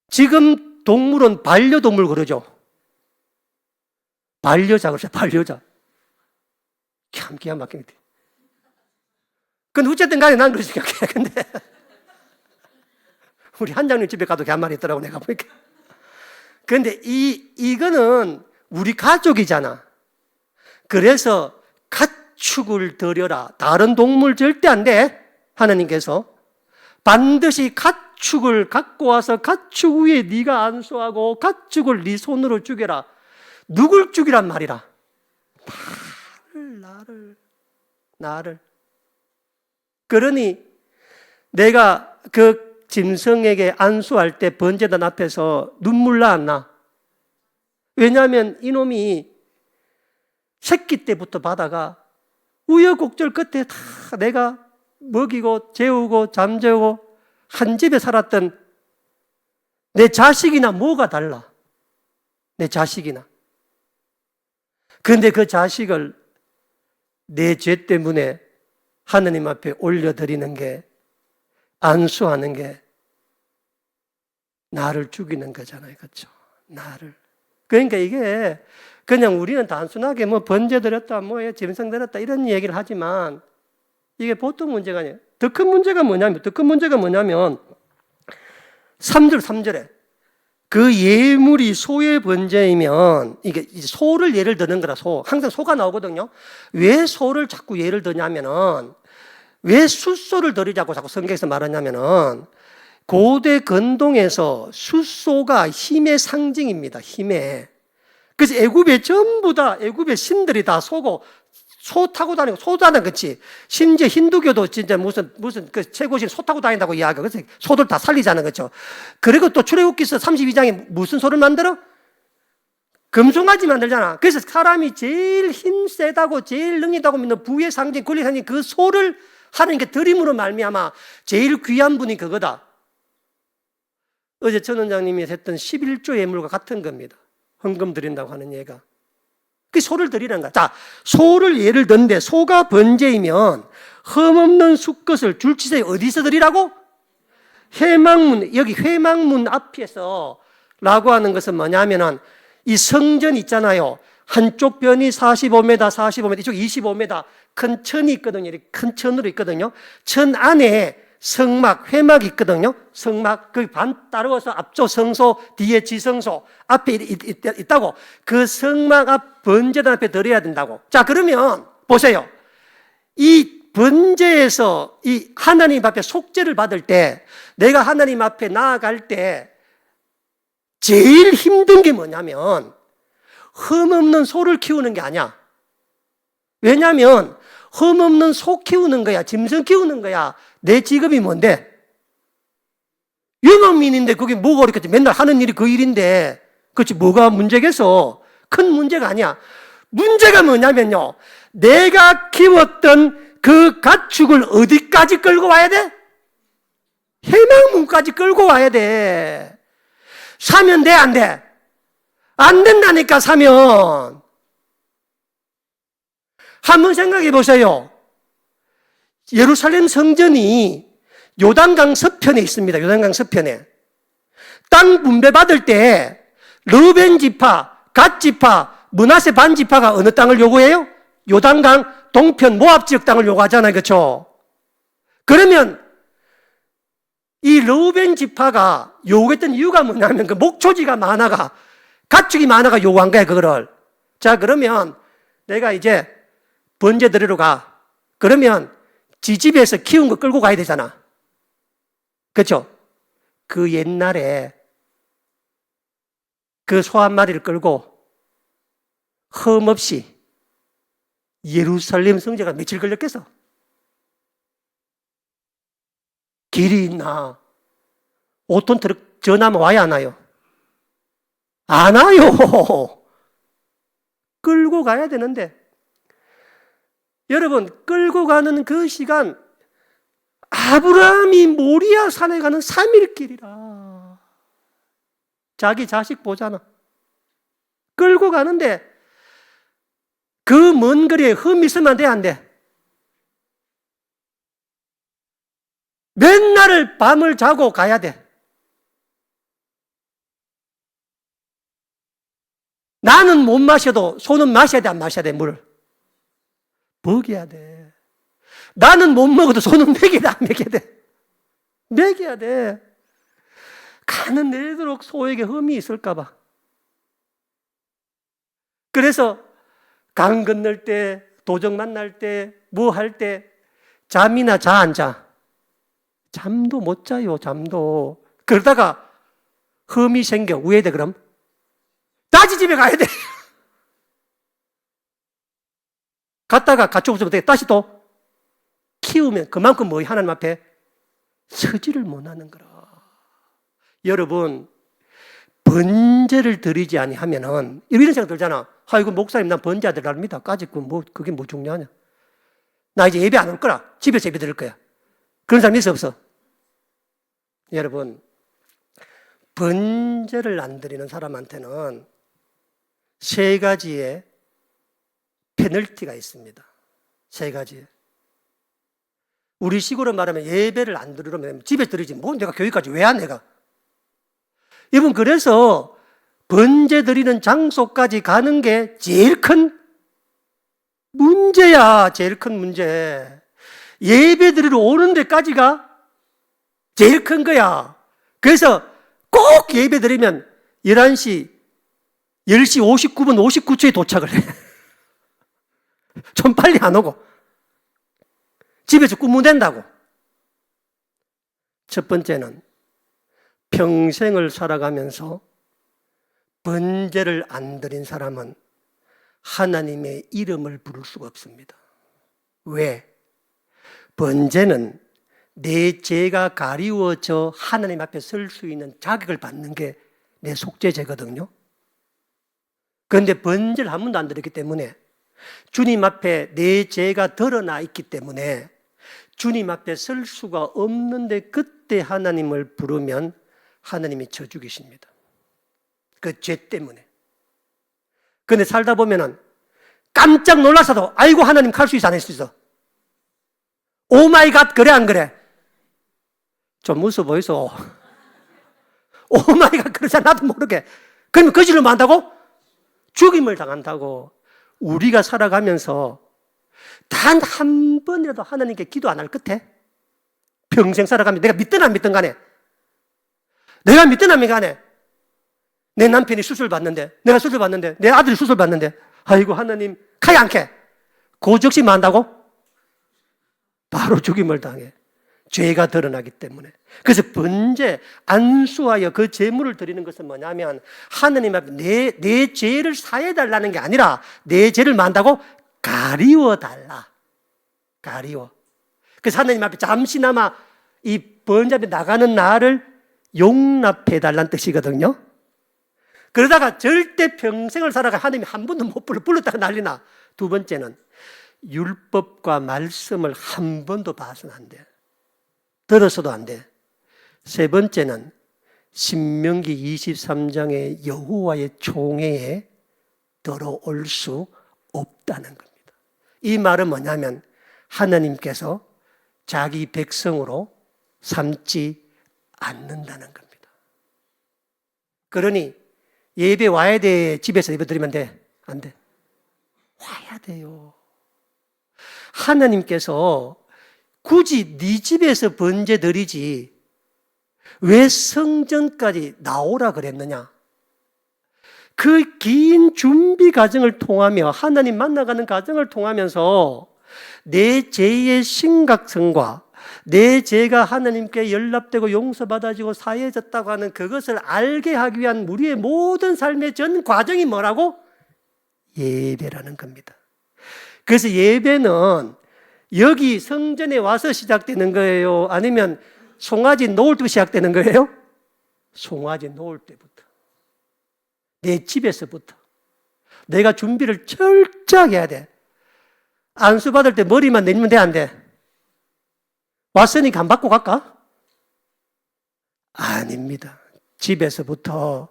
지금 동물은 반려동물 그러죠. 반려자 그러죠, 반려자. 참 기가 막힙니다. 근데 어쨌든 간에 난 그렇게 생각해. 근데 우리 한장님 집에 가도 개 한 마리 있더라고, 내가 보니까. 근데 이거는 우리 가족이잖아. 그래서 가축을 드려라. 다른 동물 절대 안 돼. 하나님께서 반드시 가축을 갖고 와서 가축 위에 네가 안수하고 가축을 네 손으로 죽여라. 누굴 죽이란 말이라? 나를. 그러니 내가 그 짐승에게 안수할 때 번제단 앞에서 눈물 나 안 나? 왜냐하면 이놈이 새끼 때부터 바다가 우여곡절 끝에 다 내가 먹이고 재우고 잠재우고 한 집에 살았던 내 자식이나 뭐가 달라? 내 자식이나. 그런데 그 자식을 내 죄 때문에 하느님 앞에 올려드리는 게, 안수하는 게 나를 죽이는 거잖아요. 그렇죠? 나를. 그러니까 이게 그냥 우리는 단순하게 뭐 번제 드렸다, 뭐 짐승 드렸다 이런 얘기를 하지만 이게 보통 문제가 아니에요. 더 큰 문제가 뭐냐면 3절에 그 예물이 소의 번제이면, 이게 소를 예를 드는 거라. 항상 소가 나오거든요. 왜 소를 자꾸 예를 드냐면은, 왜 숫소를 드리자고 자꾸 성경에서 말하냐면은, 고대 근동에서 숫소가 힘의 상징입니다. 힘의. 그래서 애굽에 전부 다, 애굽의 신들이 다 소고, 소 타고 다니고, 소도 하나 그렇지. 심지어 힌두교도 진짜 무슨 그 최고신 소 타고 다닌다고 이야기하고, 그래서 소들 다 살리자는 거죠. 그리고 또 출애굽기서 32장에 무슨 소를 만들어? 금송아지 만들잖아. 그래서 사람이 제일 힘 세다고, 제일 능이다고 믿는 부의 상징, 권리 상징, 그 소를 하나님께 드림으로 말미암아 제일 귀한 분이 그거다. 어제 전 원장님이 했던 11조 예물과 같은 겁니다. 헌금 드린다고 하는 얘가. 그 소를 드리는 거야. 자, 소를 예를 든데 소가 번제이면 흠없는 수컷을 줄치세 어디서 드리라고? 회막문, 여기 회막문 앞에서 라고 하는 것은 뭐냐면은 이 성전 있잖아요. 한쪽 변이 45m, 45m, 이쪽 25m 큰 천이 있거든요. 이렇게 큰 천으로 있거든요. 천 안에 성막, 회막이 있거든요. 성막, 그 반 따라와서 앞쪽 성소, 뒤에 지성소, 앞에 있다고. 그 성막 앞 번제단 앞에 드려야 된다고. 자, 그러면 보세요. 이 번제에서 이 하나님 앞에 속죄를 받을 때, 내가 하나님 앞에 나아갈 때 제일 힘든 게 뭐냐면 흠없는 소를 키우는 게 아니야. 왜냐하면 흠없는 소 키우는 거야, 짐승 키우는 거야. 내 직업이 뭔데? 영업민인데 그게 뭐가 그렇겠지? 맨날 하는 일이 그 일인데, 그렇지, 뭐가 문제겠어? 큰 문제가 아니야. 문제가 뭐냐면요, 내가 키웠던 그 가축을 어디까지 끌고 와야 돼? 회막문까지 끌고 와야 돼. 사면 돼, 안 돼? 안 된다니까, 사면. 한번 생각해 보세요. 예루살렘 성전이 요단강 서편에 있습니다. 요단강 서편에. 땅 분배받을 때 르벤 지파, 갓 지파, 므낫세 반 지파가 어느 땅을 요구해요? 요단강 동편 모압 지역 땅을 요구하잖아요. 그렇죠? 그러면 이 르벤 지파가 요구했던 이유가 뭐냐면 그 목초지가 많아가, 가축이 많아가 요구한 거야, 그거를. 자, 그러면 내가 이제 번제 드리러 가. 그러면 지 집에서 키운 거 끌고 가야 되잖아. 그렇죠? 그 옛날에 그 소 한 마리를 끌고 흠없이 예루살렘 성전가 며칠 걸렸겠어? 길이 있나? 5톤 트럭 전화하면 와야 안 와요? 안 와요. 끌고 가야 되는데, 여러분, 끌고 가는 그 시간, 아브라함이 모리아 산에 가는 3일 길이라. 자기 자식 보잖아. 끌고 가는데 그 먼 거리에 흠이 있으면 안 돼, 안 돼? 맨날 밤을 자고 가야 돼. 나는 못 마셔도 손은 마셔야 돼, 안 마셔야 돼, 물을? 먹여야 돼. 나는 못 먹어도 손은 먹여야 돼, 안 먹여야 돼? 먹여야 돼. 가는 내도록 소에게 흠이 있을까 봐. 그래서 강 건널 때, 도적 만날 때, 뭐 할 때 잠이나 자, 안 자? 잠도 못 자요, 잠도. 그러다가 흠이 생겨. 왜 돼, 그럼? 다시 집에 가야 돼. 갔다가 가축 없으면 다시 또 키우면 그만큼 뭐 하나님 앞에 서지를 못하는 거라. 여러분, 번제를 드리지 아니하면은 이런 생각 들잖아. 아이고 목사님 난 번제 아들 합니다. 까짓 뭐 그게 뭐 중요하냐? 나 이제 예배 안 올 거라. 집에서 예배 드릴 거야. 그런 사람 있어 없어? 여러분, 번제를 안 드리는 사람한테는 3가지의 페널티가 있습니다. 3가지. 우리 식으로 말하면 예배를 안 드리려면 집에 드리지. 뭐 내가 교회까지 왜 안 내가? 여러분, 그래서 번제 드리는 장소까지 가는 게 제일 큰 문제야. 제일 큰 문제. 예배 드리러 오는 데까지가 제일 큰 거야. 그래서 꼭 예배 드리면 11시, 10시 59분 59초에 도착을 해. 좀 빨리 안 오고. 집에서 꾸무댄다고. 첫 번째는 평생을 살아가면서 번제를 안 드린 사람은 하나님의 이름을 부를 수가 없습니다. 왜? 번제는 내 죄가 가리워져 하나님 앞에 설 수 있는 자격을 받는 게 내 속죄제거든요. 그런데 번제를 한 번도 안 드렸기 때문에 주님 앞에 내 죄가 드러나 있기 때문에 주님 앞에 설 수가 없는데 그때 하나님을 부르면 하나님이 쳐 죽이십니다. 그 죄 때문에. 그런데 살다 보면은 깜짝 놀라서도 아이고 하나님 갈 수 있어 안 할 수 있어? 오 마이 갓 그래 안 그래? 좀 무서워 보이소. 오 마이 갓 그러잖아 나도 모르게. 그러면 그 짓을 뭐 한다고? 죽임을 당한다고. 우리가 살아가면서 단 한 번이라도 하나님께 기도 안 할 끝에 평생 살아가면 내가 믿든 안 믿든 간에 내가 믿든 안 믿든 간에 내 남편이 수술 받는데 내가 수술 받는데 내 아들이 수술 받는데 아이고 하나님 가야 않게 고적심 한다고? 바로 죽임을 당해. 죄가 드러나기 때문에. 그래서 번제, 안수하여 그 제물을 드리는 것은 뭐냐면 하나님 앞에 내 죄를 사해달라는 게 아니라 내 죄를 만다고 가리워달라. 가리워. 그래서 하나님 앞에 잠시나마 이 번제 앞에 나가는 나를 용납해달라는 뜻이거든요. 그러다가 절대 평생을 살아가 하나님이 한 번도 못 불렀다가 난리나. 두 번째는 율법과 말씀을 한 번도 봐서는 안 돼. 들어서도 안 돼. 세 번째는 신명기 23장의 여호와의 총회에 들어올 수 없다는 겁니다. 이 말은 뭐냐면 하나님께서 자기 백성으로 삼지 않는다는 겁니다. 그러니 예배 와야 돼. 집에서 예배 드리면 돼? 안 돼. 와야 돼요. 하나님께서 굳이 네 집에서 번제 드리지 왜 성전까지 나오라 그랬느냐? 그 긴 준비 과정을 통하며 하나님 만나가는 과정을 통하면서 내 죄의 심각성과 내 죄가 하나님께 연락되고 용서받아지고 사해졌다고 하는 그것을 알게 하기 위한 우리의 모든 삶의 전 과정이 뭐라고? 예배라는 겁니다. 그래서 예배는 여기 성전에 와서 시작되는 거예요? 아니면 송아지 놓을 때 시작되는 거예요? 송아지 놓을 때부터. 내 집에서부터. 내가 준비를 철저하게 해야 돼. 안수 받을 때 머리만 내리면 돼, 안 돼? 왔으니까 안 받고 갈까? 아닙니다. 집에서부터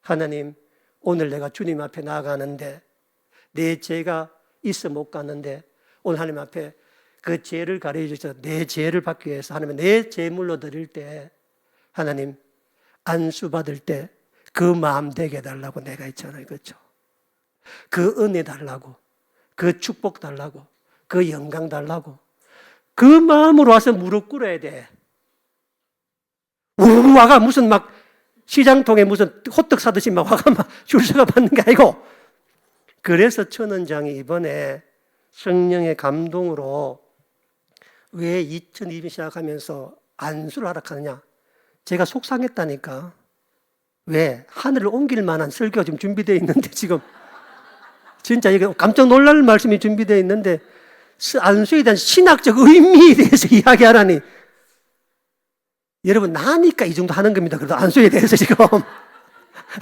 하나님, 오늘 내가 주님 앞에 나아가는데 내 죄가 있어 못 가는데 오늘 하나님 앞에 그 죄를 가려해 주셔서 내 죄를 받기 위해서 하나님 내 제물로 드릴 때 하나님 안수 받을 때 그 마음 되게 해달라고 내가 있잖아요. 그렇죠? 그 은혜 달라고, 그 축복 달라고, 그 영광 달라고 그 마음으로 와서 무릎 꿇어야 돼. 우르르 와가 무슨 막 시장통에 무슨 호떡 사듯이 막 와가 막 줄 서가 받는 게 아니고. 그래서 천원장이 이번에 성령의 감동으로 왜 2020 시작하면서 안수를 하락하느냐? 제가 속상했다니까. 왜? 하늘을 옮길 만한 설교가 지금 준비되어 있는데 지금 진짜 이게 깜짝 놀랄 말씀이 준비되어 있는데 안수에 대한 신학적 의미에 대해서 이야기하라니. 여러분 나니까 이 정도 하는 겁니다. 그래도 안수에 대해서 지금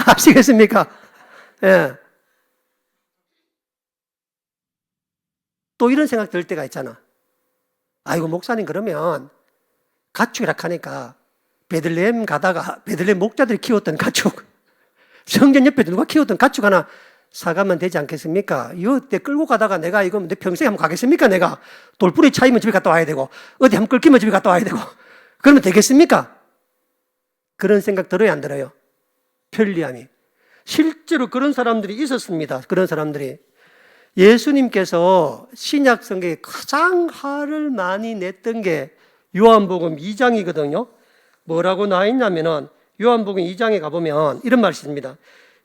아시겠습니까? 예. 또 이런 생각 들 때가 있잖아. 아이고 목사님 그러면 가축이라 하니까 베들레헴 가다가 베들레헴 목자들이 키웠던 가축, 성전 옆에 누가 키웠던 가축 하나 사가면 되지 않겠습니까? 이때 끌고 가다가 내가 이거 내 평생에 한번 가겠습니까? 내가 돌뿌리 차이면 집에 갔다 와야 되고 어디 한번 끌기면 집에 갔다 와야 되고 그러면 되겠습니까? 그런 생각 들어요, 안 들어요? 편리함이. 실제로 그런 사람들이 있었습니다. 그런 사람들이. 예수님께서 신약 성경에 가장 화를 많이 냈던 게 요한복음 2장이거든요. 뭐라고 나와 있냐면은 요한복음 2장에 가보면 이런 말이 있습니다.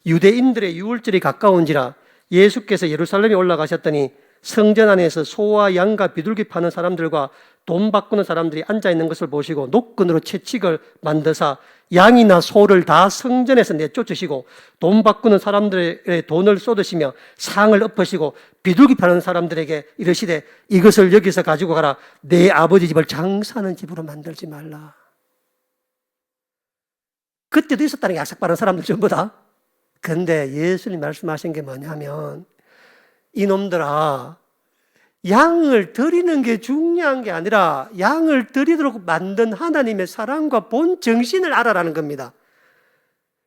유대인들의 유월절이 가까운지라 예수께서 예루살렘에 올라가셨더니 성전 안에서 소와 양과 비둘기 파는 사람들과 돈 바꾸는 사람들이 앉아있는 것을 보시고 노끈으로 채찍을 만드사 양이나 소를 다 성전에서 내쫓으시고 돈 바꾸는 사람들의 돈을 쏟으시며 상을 엎으시고 비둘기 파는 사람들에게 이르시되 이것을 여기서 가지고 가라. 내 아버지 집을 장사하는 집으로 만들지 말라. 그때도 있었다는 게 약삭 빠른 사람들 전부 다. 그런데 예수님 말씀하신 게 뭐냐면 이놈들아, 양을 드리는 게 중요한 게 아니라 양을 드리도록 만든 하나님의 사랑과 본 정신을 알아라는 겁니다.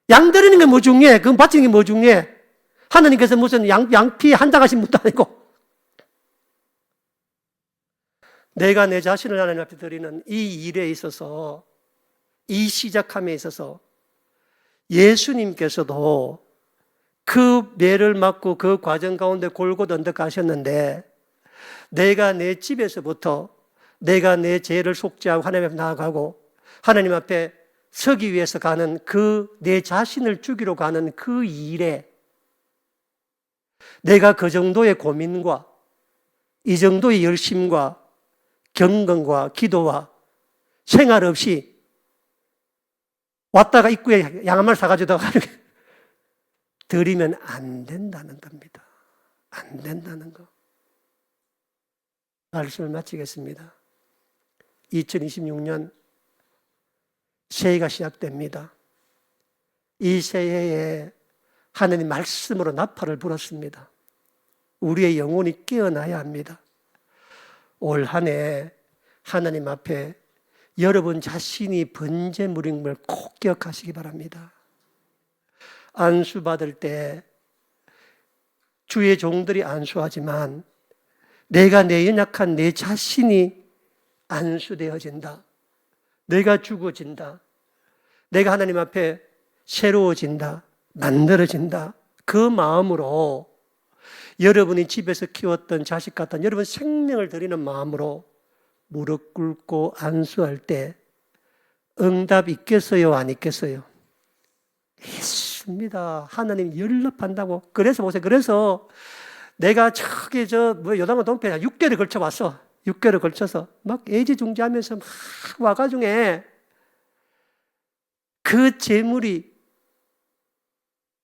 양 드리는 게 뭐 중요해? 그건 바치는 게 뭐 중요해? 하나님께서 무슨 양피 한 장하신 분도 아니고. 내가 내 자신을 하나님 앞에 드리는 이 일에 있어서, 이 시작함에 있어서 예수님께서도 그 매를 맞고 그 과정 가운데 골고루 언덕 가셨는데 내가 내 집에서부터 내가 내 죄를 속죄하고 하나님 앞에 나아가고 하나님 앞에 서기 위해서 가는 그 내 자신을 죽이러 가는 그 일에 내가 그 정도의 고민과 이 정도의 열심과 경건과 기도와 생활 없이 왔다가 입구에 양 한 마리 사가지고다가 드리면 안 된다는 겁니다. 안 된다는 거. 말씀을 마치겠습니다. 2026년 새해가 시작됩니다. 이 새해에 하나님 말씀으로 나팔을 불었습니다. 우리의 영혼이 깨어나야 합니다. 올 한 해 하나님 앞에 여러분 자신이 번제물인 걸 꼭 기억하시기 바랍니다. 안수 받을 때 주의 종들이 안수하지만 내가 내 연약한 내 자신이 안수되어진다. 내가 죽어진다. 내가 하나님 앞에 새로워진다. 만들어진다. 그 마음으로 여러분이 집에서 키웠던 자식 같은 여러분 생명을 드리는 마음으로 무릎 꿇고 안수할 때 응답 있겠어요? 안 있겠어요? 있습니다. 하나님 연락한다고. 그래서 보세요. 그래서 내가 저기 요단강 동편에 6개월을 걸쳐 왔어. 6개월을 걸쳐서 막 애지중지하면서 막 와가지고 그 재물이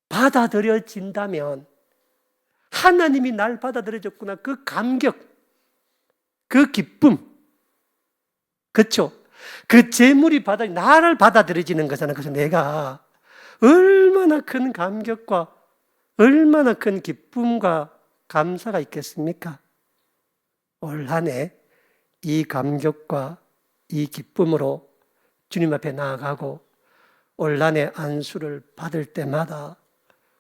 받아들여진다면 하나님이 날 받아들여줬구나. 그 감격, 그 기쁨, 그렇죠? 그 재물이 나를 받아들여지는 거잖아. 그래서 내가 얼마나 큰 감격과 얼마나 큰 기쁨과 감사가 있겠습니까? 올 한 해 이 감격과 이 기쁨으로 주님 앞에 나아가고 올한해 안수를 받을 때마다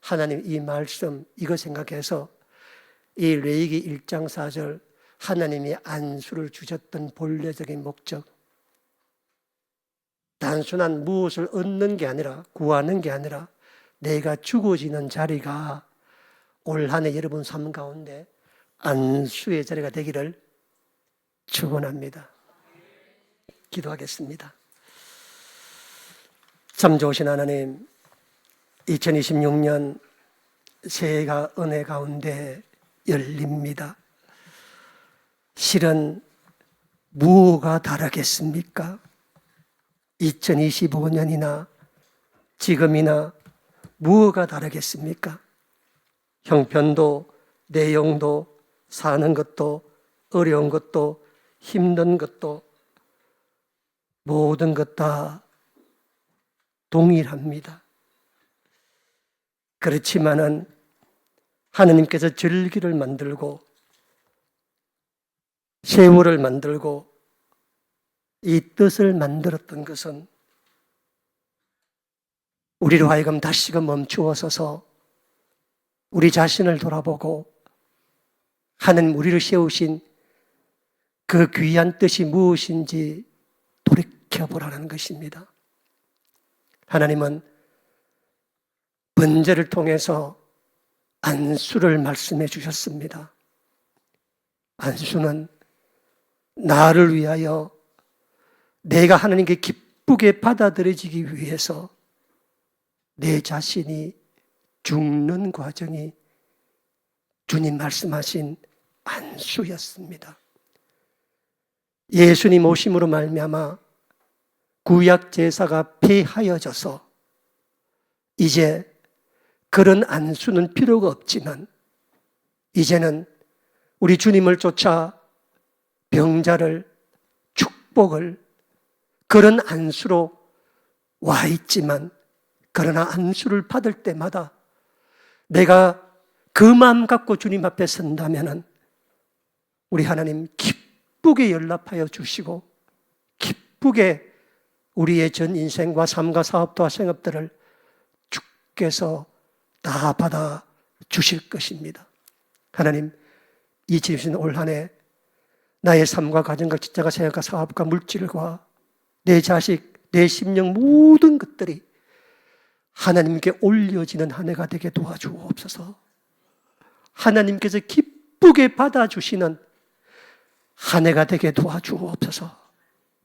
하나님 이 말씀 이거 생각해서 이 레위기 1장 4절 하나님이 안수를 주셨던 본래적인 목적, 단순한 무엇을 얻는 게 아니라 구하는 게 아니라 내가 죽어지는 자리가 올 한해 여러분 삶 가운데 안수의 자리가 되기를 축원합니다. 기도하겠습니다. 참 좋으신 하나님, 2026년 새해가 은혜 가운데 열립니다. 실은 무엇가 다르겠습니까? 2025년이나 지금이나 무엇가 다르겠습니까? 형편도 내용도 사는 것도 어려운 것도 힘든 것도 모든 것 다 동일합니다. 그렇지만은 하나님께서 절기를 만들고 세월을 만들고 이 뜻을 만들었던 것은 우리로 하여금 다시금 멈추어 서서 우리 자신을 돌아보고 하나님 우리를 세우신 그 귀한 뜻이 무엇인지 돌이켜보라는 것입니다. 하나님은 번제를 통해서 안수를 말씀해 주셨습니다. 안수는 나를 위하여 내가 하나님께 기쁘게 받아들여지기 위해서 내 자신이 죽는 과정이 주님 말씀하신 안수였습니다. 예수님 오심으로 말미암아 구약 제사가 폐하여져서 이제 그런 안수는 필요가 없지만 이제는 우리 주님을 쫓아 병자를 축복을 그런 안수로 와 있지만 그러나 안수를 받을 때마다 내가 그 마음 갖고 주님 앞에 선다면은 우리 하나님 기쁘게 연락하여 주시고 기쁘게 우리의 전 인생과 삶과 사업과 생업들을 주께서 다 받아 주실 것입니다. 하나님, 2020년 올 한 해 나의 삶과 가정과 직장과 생활과 사업과 물질과 내 자식, 내 심령 모든 것들이 하나님께 올려지는 한 해가 되게 도와주옵소서. 하나님께서 기쁘게 받아주시는 한 해가 되게 도와주옵소서.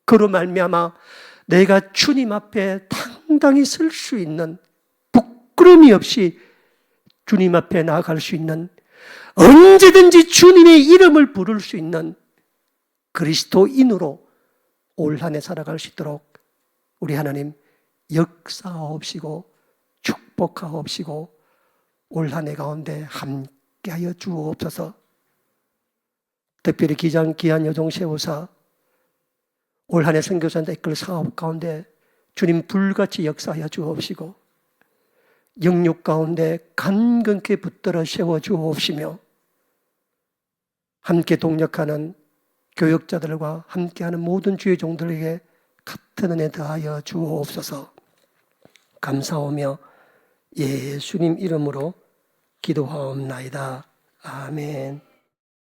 그로 말미암아 내가 주님 앞에 당당히 설 수 있는 부끄러움이 없이 주님 앞에 나아갈 수 있는 언제든지 주님의 이름을 부를 수 있는 그리스도인으로 올 한 해 살아갈 수 있도록 우리 하나님 역사하옵시고 축복하옵시고 올 한 해 가운데 함께하여 주옵소서. 특별히 귀한 여종 세우사 올 한 해 선교사인데 이끌 사업 가운데 주님 불같이 역사하여 주옵시고 영육 가운데 간근케 붙들어 세워 주옵시며 함께 동력하는 교역자들과 함께하는 모든 주의 종들에게 같은 은혜 더하여 주옵소서. 감사하며 예수님 이름으로 기도하옵나이다. 아멘.